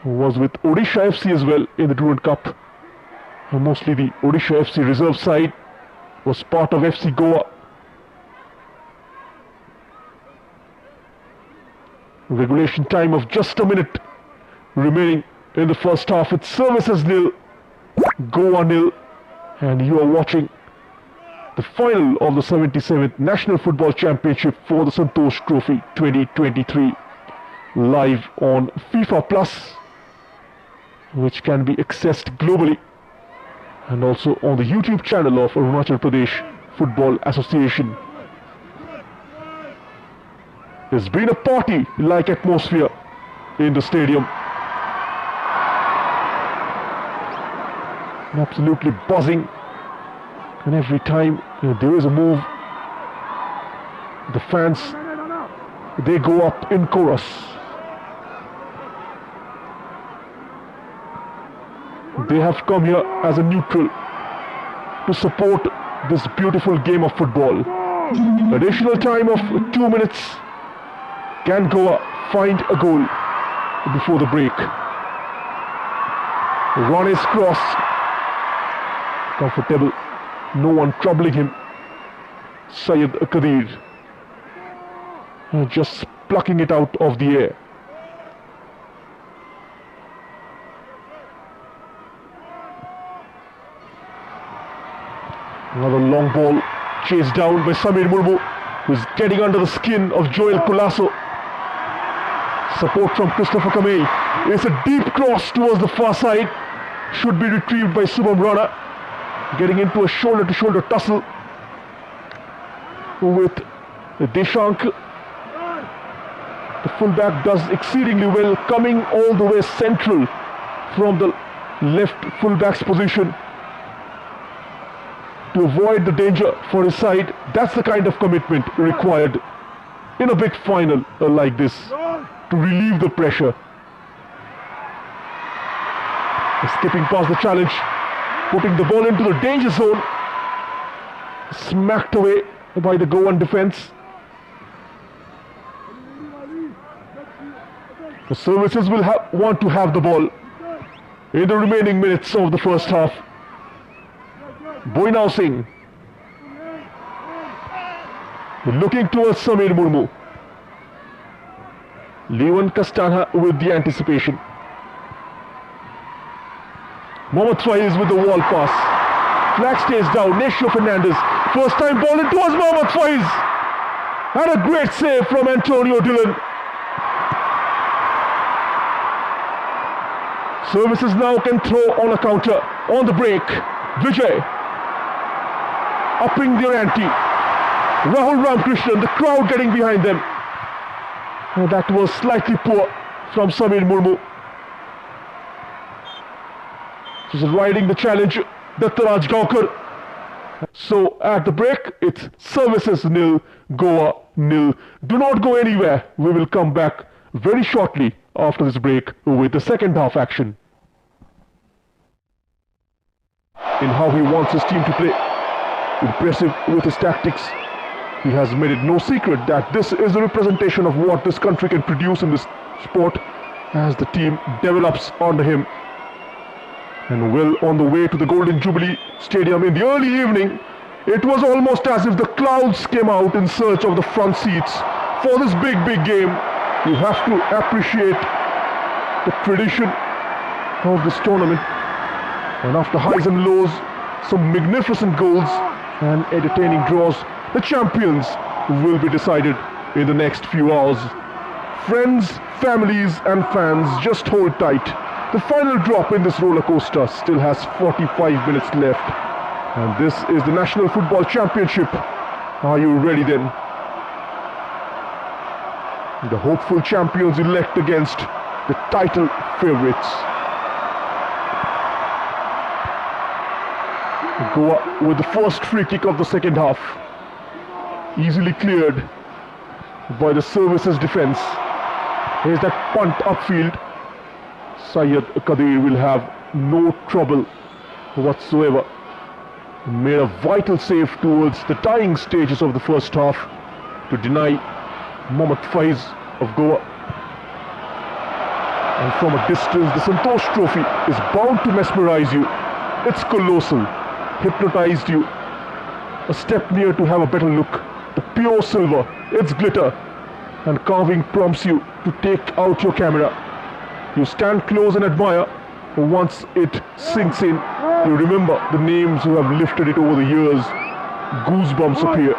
Who was with Odisha FC as well in the Durand Cup. And mostly the Odisha FC reserve side, was part of FC Goa. Regulation time of just a minute remaining in the first half. It's Services 0, Goa 0, and you are watching the final of the 77th National Football Championship for the Santosh Trophy 2023 live on FIFA Plus, which can be accessed globally, and also on the YouTube channel of Arunachal Pradesh Football Association. There's been a party-like atmosphere in the stadium. Absolutely buzzing. And every time there is a move, the fans, they go up in chorus. They have come here as a neutral to support this beautiful game of football. Additional time of 2 minutes. Can Goa find a goal before the break? Rane's cross. Comfortable. No one troubling him. Syed Kadir. Just plucking it out of the air. Another long ball chased down by Samir Murmu, who's getting under the skin of Joel Colasso. Support from Christopher Kamei. It's a deep cross towards the far side. Should be retrieved by Subham Rana. Getting into a shoulder-to-shoulder tussle with Deshank. The fullback does exceedingly well, coming all the way central from the left fullback's position to avoid the danger for his side. That's the kind of commitment required in a big final like this to relieve the pressure. Skipping past the challenge, putting the ball into the danger zone, smacked away by the Goan defense. The Services will want to have the ball in the remaining minutes of the first half. Boinao Singh looking towards Samir Murmu. Leon Castana with the anticipation. Mohammad Faiz with the wall pass. Flag stays down. Nesho Fernandez. First time ball in towards Mohammad Faiz. And a great save from Antonio Dillon. Services now can throw on a counter on the break. Vijay upping their ante. Rahul Ramkrishnan, the crowd getting behind them. And that was slightly poor from Samir Murmu. He's riding the challenge Dattaraj Gaukar. So at the break, it's Services nil, Goa nil. Do not go anywhere. We will come back very shortly after this break with the second half action. In how he wants his team to play, impressive with his tactics. He has made it no secret that this is a representation of what this country can produce in this sport as the team develops under him. And well on the way to the Golden Jubilee Stadium in the early evening, it was almost as if the clouds came out in search of the front seats for this big game. You have to appreciate the tradition of this tournament. And after highs and lows, some magnificent goals and entertaining draws, the champions will be decided in the next few hours. Friends, families and fans, just hold tight. The final drop in this roller coaster still has 45 minutes left. And this is the National Football Championship. Are you ready then? The hopeful champions elect against the title favourites. Goa with the first free kick of the second half. Easily cleared by the Services defence. Here's that punt upfield. Syed Kadir will have no trouble whatsoever. Made a vital save towards the dying stages of the first half to deny Mohammad Faiz of Goa. And from a distance, the Santosh trophy is bound to mesmerize you. It's colossal, hypnotized you. A step near to have a better look. The pure silver, its glitter and carving prompts you to take out your camera. You stand close and admire. Once it sinks in, you remember the names who have lifted it over the years. Goosebumps appear.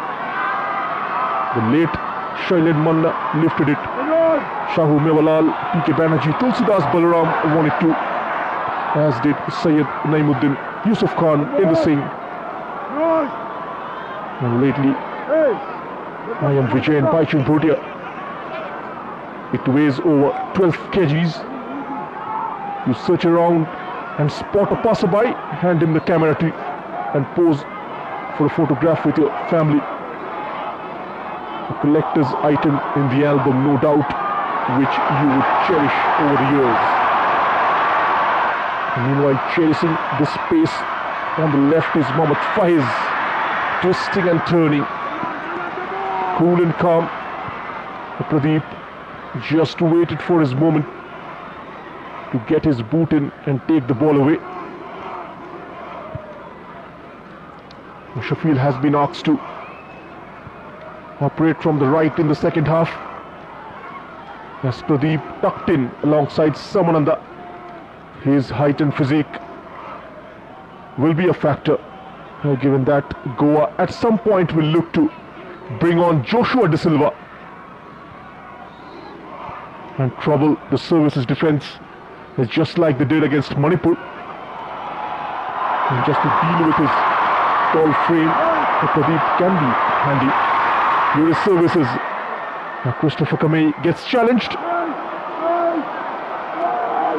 The late Shailen Manna lifted it. Shahu Mewalal, P.K. Banerjee, Tulsidas Balaram won it too, as did Syed Naimuddin, Yusuf Khan in the same. And lately, I am Vijayan Baichung Bhotia. It weighs over 12 kgs. You search around and spot a passerby, hand him the camera and pose for a photograph with your family. A collector's item in the album, no doubt, which you would cherish over the years. And meanwhile, cherishing the space on the left is Mohammad Faiz, twisting and turning. Cool and calm. Pradeep just waited for his moment to get his boot in and take the ball away. Shafil has been asked to operate from the right in the second half, as Pradeep tucked in alongside Samananda. His height and physique will be a factor, given that Goa at some point will look to bring on Joshua De Silva and trouble the Services defence, just like they did against Manipur. And just to deal with his tall frame, Pradeep can be handy. Here is Services. Now Christopher Kamei gets challenged.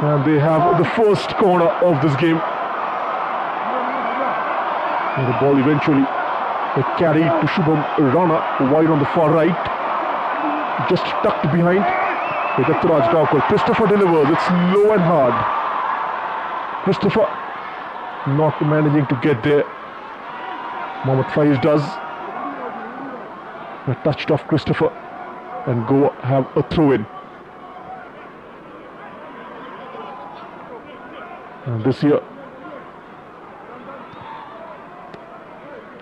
And they have the first corner of this game. And the ball eventually carried to Shubham Rana, wide on the far right. Just tucked behind. Dattaraj Gaukar. Christopher delivers. It's low and hard. Christopher not managing to get there. Mohammad Faiz does. Touched off Christopher, and Goa have a throw-in. And this year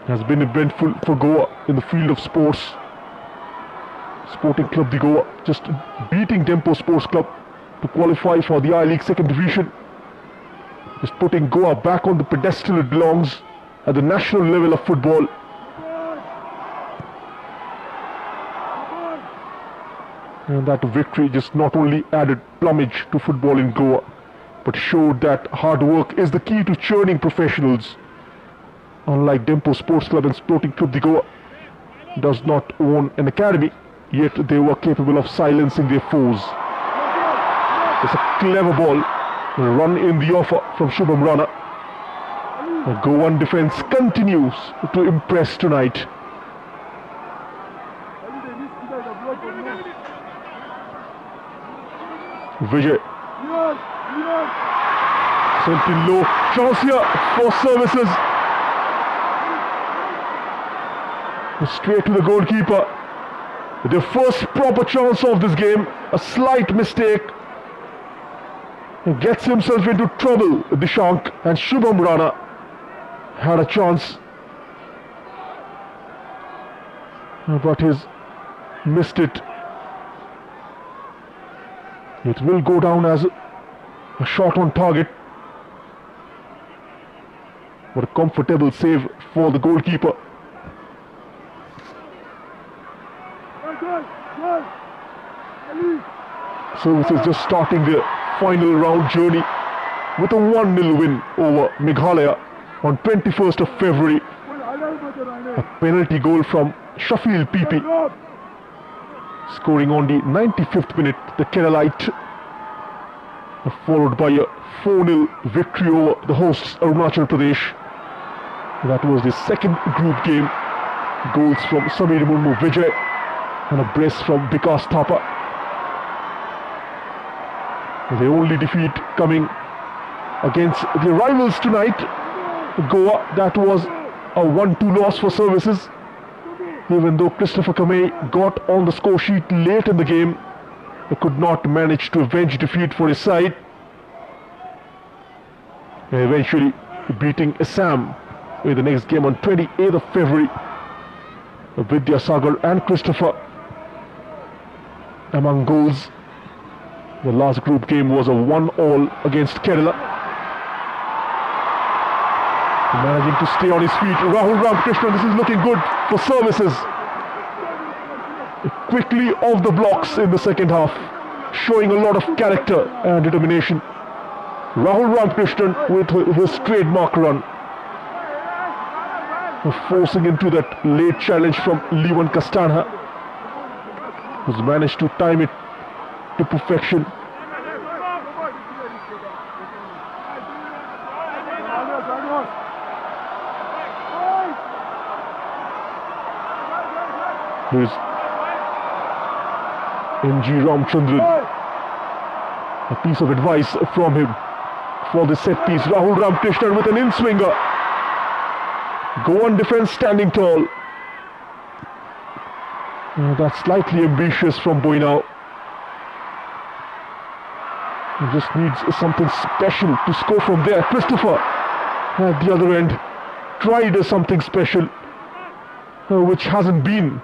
has been eventful for Goa in the field of sports. Sporting Club de Goa just beating Dempo Sports Club to qualify for the I-League second division. Just putting Goa back on the pedestal it belongs at the national level of football. And that victory just not only added plumage to football in Goa, but showed that hard work is the key to churning professionals. Unlike Dempo Sports Club and Sporting Club de Goa does not own an academy, yet they were capable of silencing their foes. It's a clever ball, run in the offer from Shubham Rana. The Goan defense continues to impress tonight. Vijay. Sent in low. Chance here for services. Straight to the goalkeeper. The first proper chance of this game. A slight mistake. He gets himself into trouble. Dishank and Shubham Rana had a chance, but he's missed it. It will go down as a shot on target. What a comfortable save for the goalkeeper. Services just starting their final round journey with a 1-0 win over Meghalaya on 21st of February. A penalty goal from Shafil PP. Scoring on the 95th minute, the Keralite, followed by a 4-0 victory over the hosts Arunachal Pradesh. That was the second group game. Goals from Samir Murmu Vijay and a brace from Vikas Thapa. The only defeat coming against the rivals tonight, Goa. That was a 1-2 loss for services. Even though Christopher Kamei got on the score sheet late in the game, he could not manage to avenge defeat for his side. Eventually beating Assam in the next game on 28th of February. Vidyasagar and Christopher among goals. The last group game was a 1-all against Kerala. Managing to stay on his feet, Rahul Ramakrishnan. This is looking good for services. Quickly off the blocks in the second half, showing a lot of character and determination. Rahul Ramakrishnan with his trademark run, forcing into that late challenge from Levan Castanha, who's managed to time it to perfection. Here's M.G. Ramchandran. A piece of advice from him for the set piece. Rahul Ramakrishnan with an in-swinger. Goan defense standing tall. That's slightly ambitious from Boinao. He just needs something special to score from there. Christopher at the other end tried something special, which hasn't been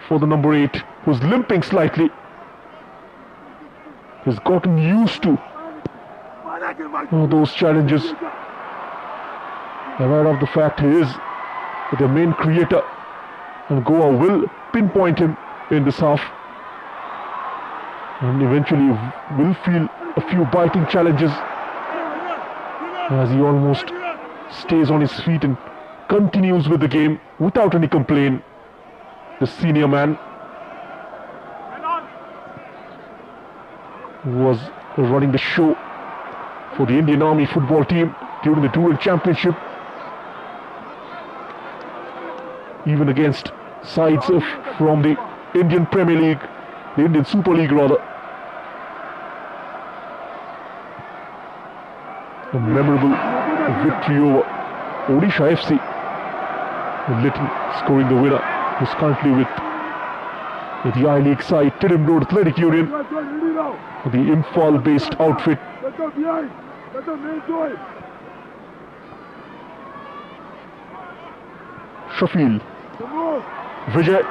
for the number 8, who's limping slightly. He's gotten used to those challenges. Aware of the fact he is the main creator, and Goa will pinpoint him in this half, and eventually will feel a few biting challenges as he almost stays on his feet and continues with the game without any complaint. The senior man was running the show for the Indian Army football team during the Tour Championship, even against sides from the Indian Premier League, the Indian Super League rather. A memorable victory over Odisha FC. Little scoring the winner, who's currently with the I-League side Tirim Road Athletic Union, the Imphal-based outfit. Shafil, Vijay,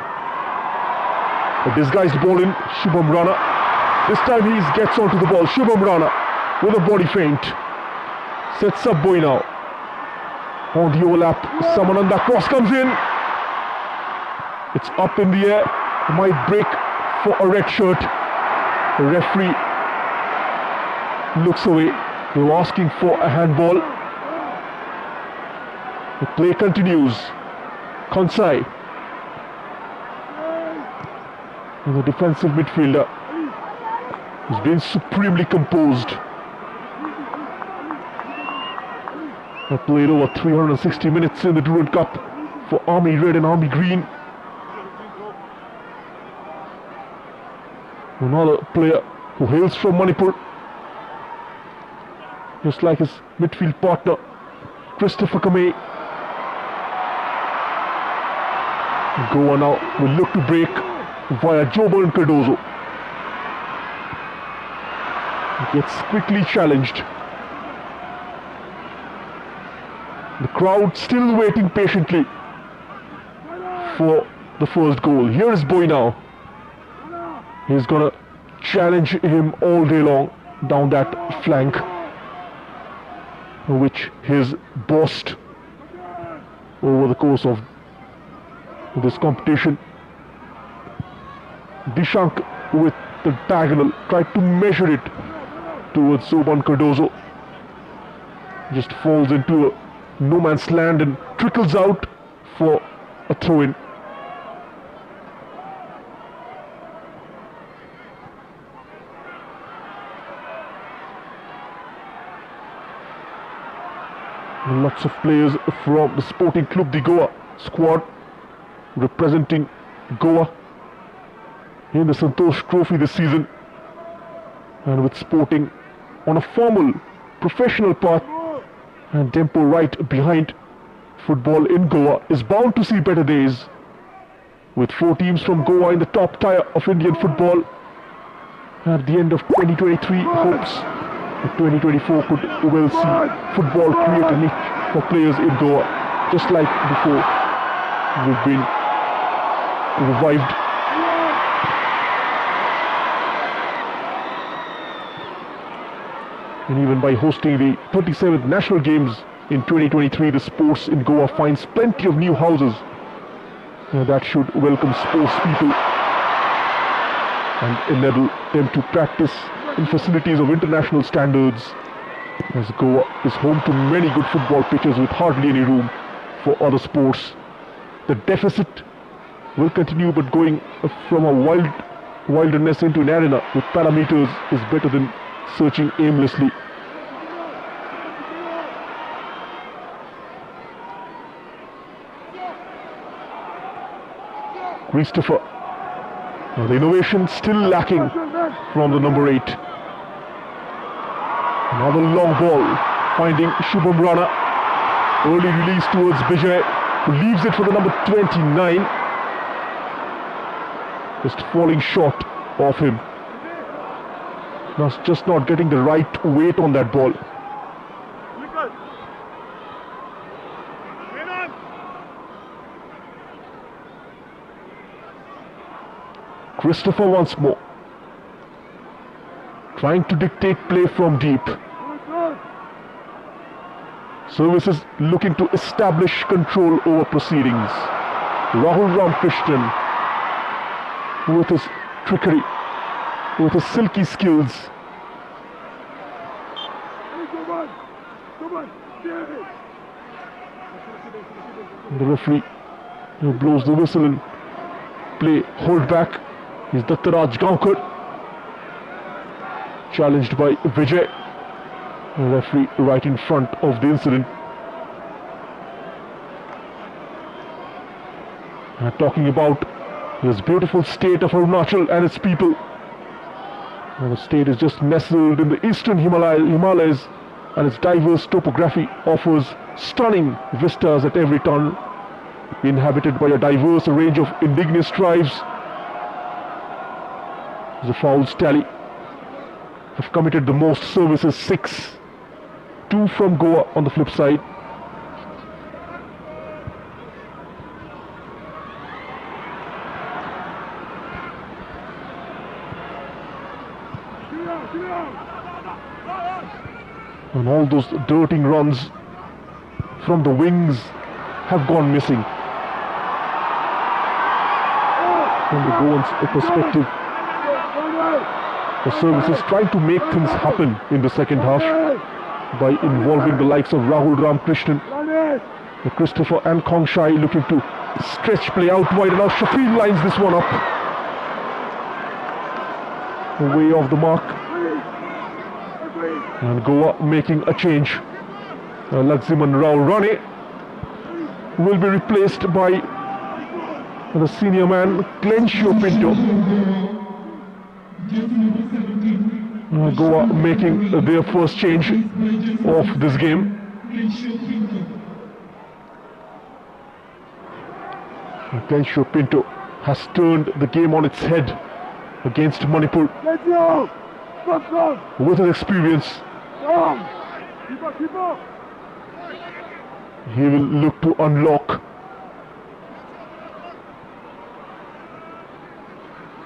a disguised ball in. Shubham Rana. This time he gets onto the ball. Shubham Rana with a body feint. Sets up Boinao. On the overlap, Samananda cross comes in. It's up in the air. Might break for a red shirt. The referee looks away. They were asking for a handball. The play continues. Konsai, the defensive midfielder, has been supremely composed. Have played over 360 minutes in the Durand Cup for Army Red and Army Green. Another player who hails from Manipur, just like his midfield partner Christopher Kamei. Goa now will look to break via Joburn Cardozo. Gets quickly challenged. The crowd still waiting patiently for the first goal. Here is Boy now. He's gonna challenge him all day long down that flank, which he's bossed over the course of this competition. Dishank with the diagonal tried to measure it towards Joburn Cardozo. Just falls into a no man's land and trickles out for a throw-in. Lots of players from the Sporting Club de Goa squad representing Goa in the Santosh Trophy this season, and with Sporting on a formal professional path and tempo right behind, football in Goa is bound to see better days. With 4 teams from Goa in the top tier of Indian football, at the end of 2023, hopes that 2024 could well see football create a niche for players in Goa, just like before we've been revived. And even by hosting the 37th National Games in 2023, the sports in Goa finds plenty of new houses that should welcome sports people and enable them to practice in facilities of international standards, as Goa is home to many good football pitches with hardly any room for other sports. The deficit will continue, but going from a wilderness into an arena with parameters is better than searching aimlessly. Christopher. Now the innovation still lacking from the number 8. Another long ball finding Shubham Rana. Early release towards Vijay, who leaves it for the number 29. Just falling short of him. Just not getting the right weight on that ball. Christopher once more, trying to dictate play from deep. Services looking to establish control over proceedings. Rahul Ramkrishnan with his trickery, with his silky skills. The referee blows the whistle and play hold back. Is Dattaraj Gaonkar, challenged by Vijay. The referee right in front of the incident. Talking about this beautiful state of Arunachal and its people. The state is just nestled in the eastern Himalayas, and its diverse topography offers stunning vistas at every turn, inhabited by a diverse range of indigenous tribes. The fouls tally have committed the most services, 6. 2 from Goa on the flip side. And all those dirting runs from the wings have gone missing. From the Goans' perspective, the services trying to make things happen in the second half by involving the likes of Rahul Ramkrishnan, Christopher and Kongshai looking to stretch play out wide, and now Shafeel lines this one up. Way off the mark. And Goa making a change. Laximan Rao Rane will be replaced by the senior man Clencio Pinto. Goa making their first change of this game. Clencio Pinto has turned the game on its head against Manipur with his experience. He will look to unlock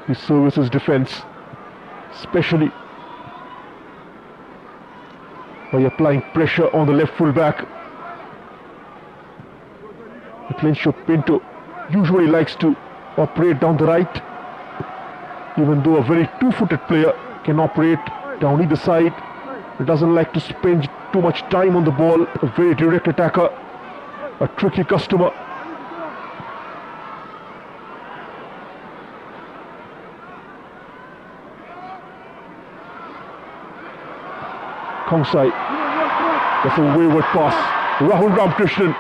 the services defense, especially by applying pressure on the left full back. Clencio Pinto usually likes to operate down the right, even though a very two-footed player can operate down either side. He doesn't like to spend too much time on the ball. A very direct attacker, a tricky customer. Kongsai, that's a wayward pass. Rahul Ramkrishnan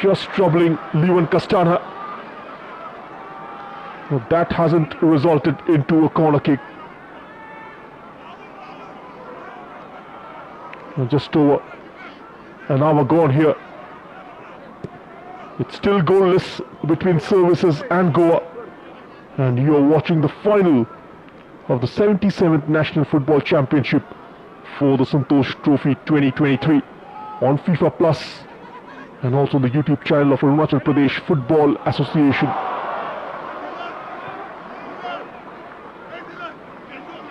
just troubling Levan Castana. But that hasn't resulted into a corner kick. Just over an hour gone here. It's still goalless between Services and Goa. And you are watching the final of the 77th National Football Championship for the Santosh Trophy 2023 on FIFA Plus and also the YouTube channel of Arunachal Pradesh Football Association.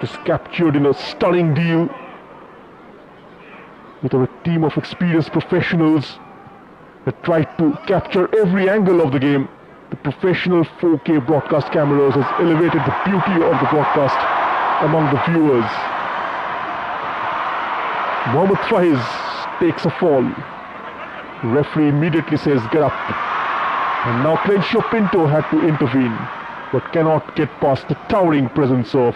Just captured in a stunning deal with a team of experienced professionals that tried to capture every angle of the game. The professional 4K broadcast cameras has elevated the beauty of the broadcast among the viewers. Mohammad Faiz takes a fall. Referee immediately says get up. And now Clencio Pinto had to intervene, but cannot get past the towering presence of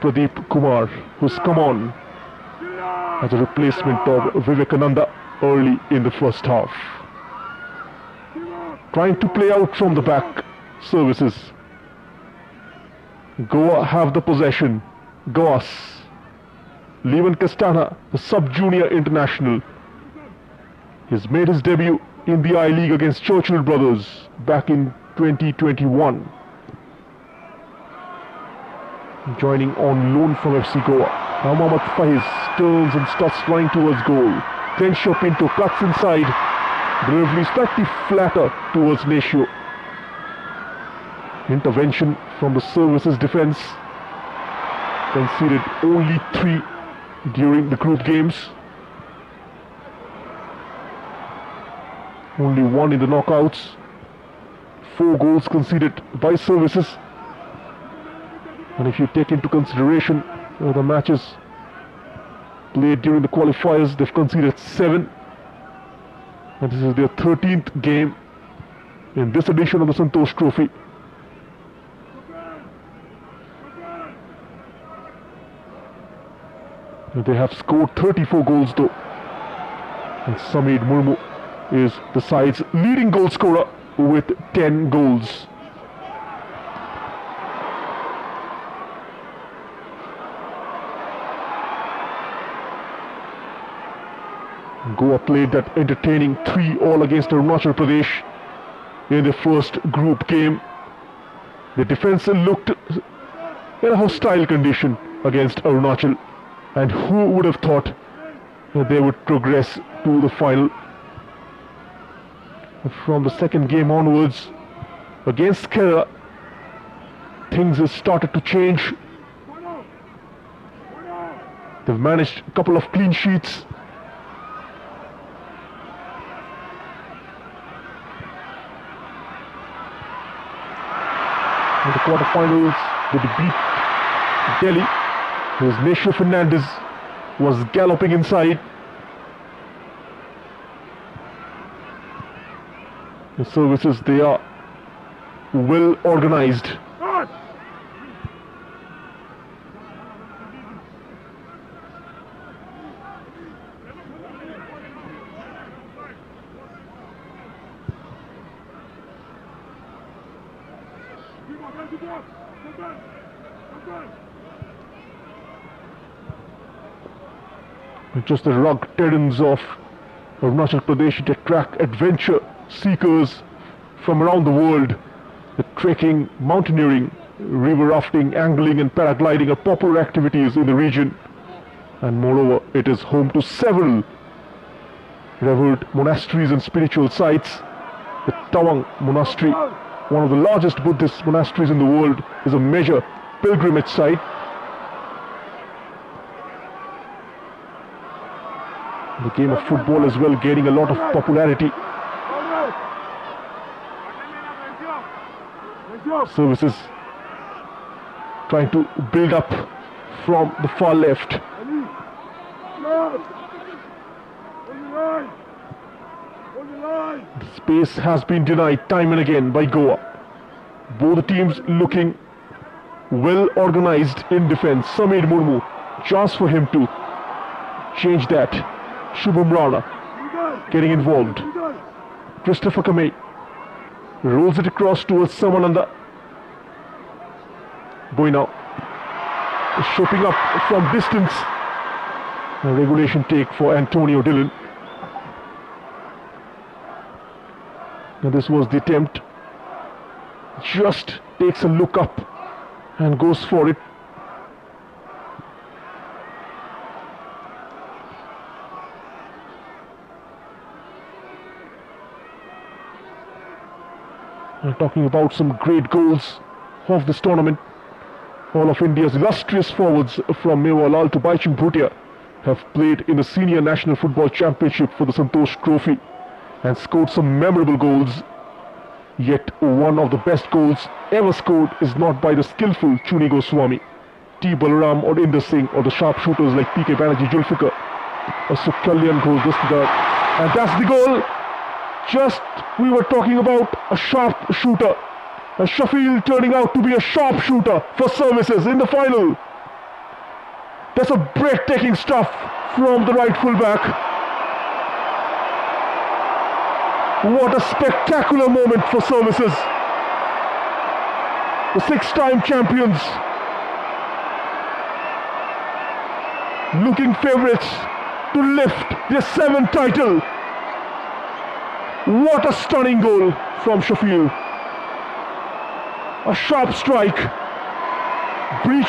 Pradeep Kumar, who's come on as a replacement of Vivekananda early in the first half. Trying to play out from the back. Services. Goa have the possession. Goas. Levan Castana, the sub-junior international. He's made his debut in the I-League against Churchill Brothers back in 2021. Joining on loan from FC Goa. Now Mohammad Faiz turns and starts running towards goal. Clencio Pinto cuts inside. Delivery slightly flatter towards Nescio. Intervention from the Services defense. Conceded only 3 during the group games. Only 1 in the knockouts. 4 goals conceded by Services. And if you take into consideration the matches played during the qualifiers, they've conceded 7. And this is their 13th game in this edition of the Santosh Trophy. They have scored 34 goals though. And Sameed Murmu is the side's leading goal scorer with 10 goals. Goa played that entertaining 3-all against Arunachal Pradesh in the first group game. The defense looked in a hostile condition against Arunachal, and who would have thought that they would progress to the final. From the second game onwards against Kerala, things have started to change. They've managed a couple of clean sheets. In the quarterfinals, they beat Delhi, whose Nescio Fernandez was galloping inside. The Services, they are well organized. Just the rugged terrains of Arunachal Pradesh to attract adventure seekers from around the world. The trekking, mountaineering, river rafting, angling and paragliding are popular activities in the region. And moreover, it is home to several revered monasteries and spiritual sites. The Tawang Monastery, one of the largest Buddhist monasteries in the world, is a major pilgrimage site. The game of football as well gaining a lot of popularity. Services trying to build up from the far left. The space has been denied time and again by Goa. Both the teams looking well organized in defense. Samir Murmu, chance for him to change that. Shubham Rana getting involved. Christopher Kamei rolls it across towards Samananda. Boina shooting up from distance. A regulation take for Antonio Dillon. Now this was the attempt. Just takes a look up and goes for it. We're talking about some great goals of this tournament. All of India's illustrious forwards from Mewalal to Baichung Bhutia have played in the Senior National Football Championship for the Santosh Trophy and scored some memorable goals. Yet one of the best goals ever scored is not by the skillful Chuni Goswami, T. Balaram or Inder Singh, or the sharpshooters like P.K. Banerjee Julfikar or Sukalyan Ghosh. And that's the goal. Just we were talking about a sharp shooter. And Shafil turning out to be a sharp shooter for services in the final. That's a breathtaking stuff from the right fullback. What a spectacular moment for services. The six-time champions looking favourites to lift their seventh title. What a stunning goal from Shafil. A sharp strike, breaching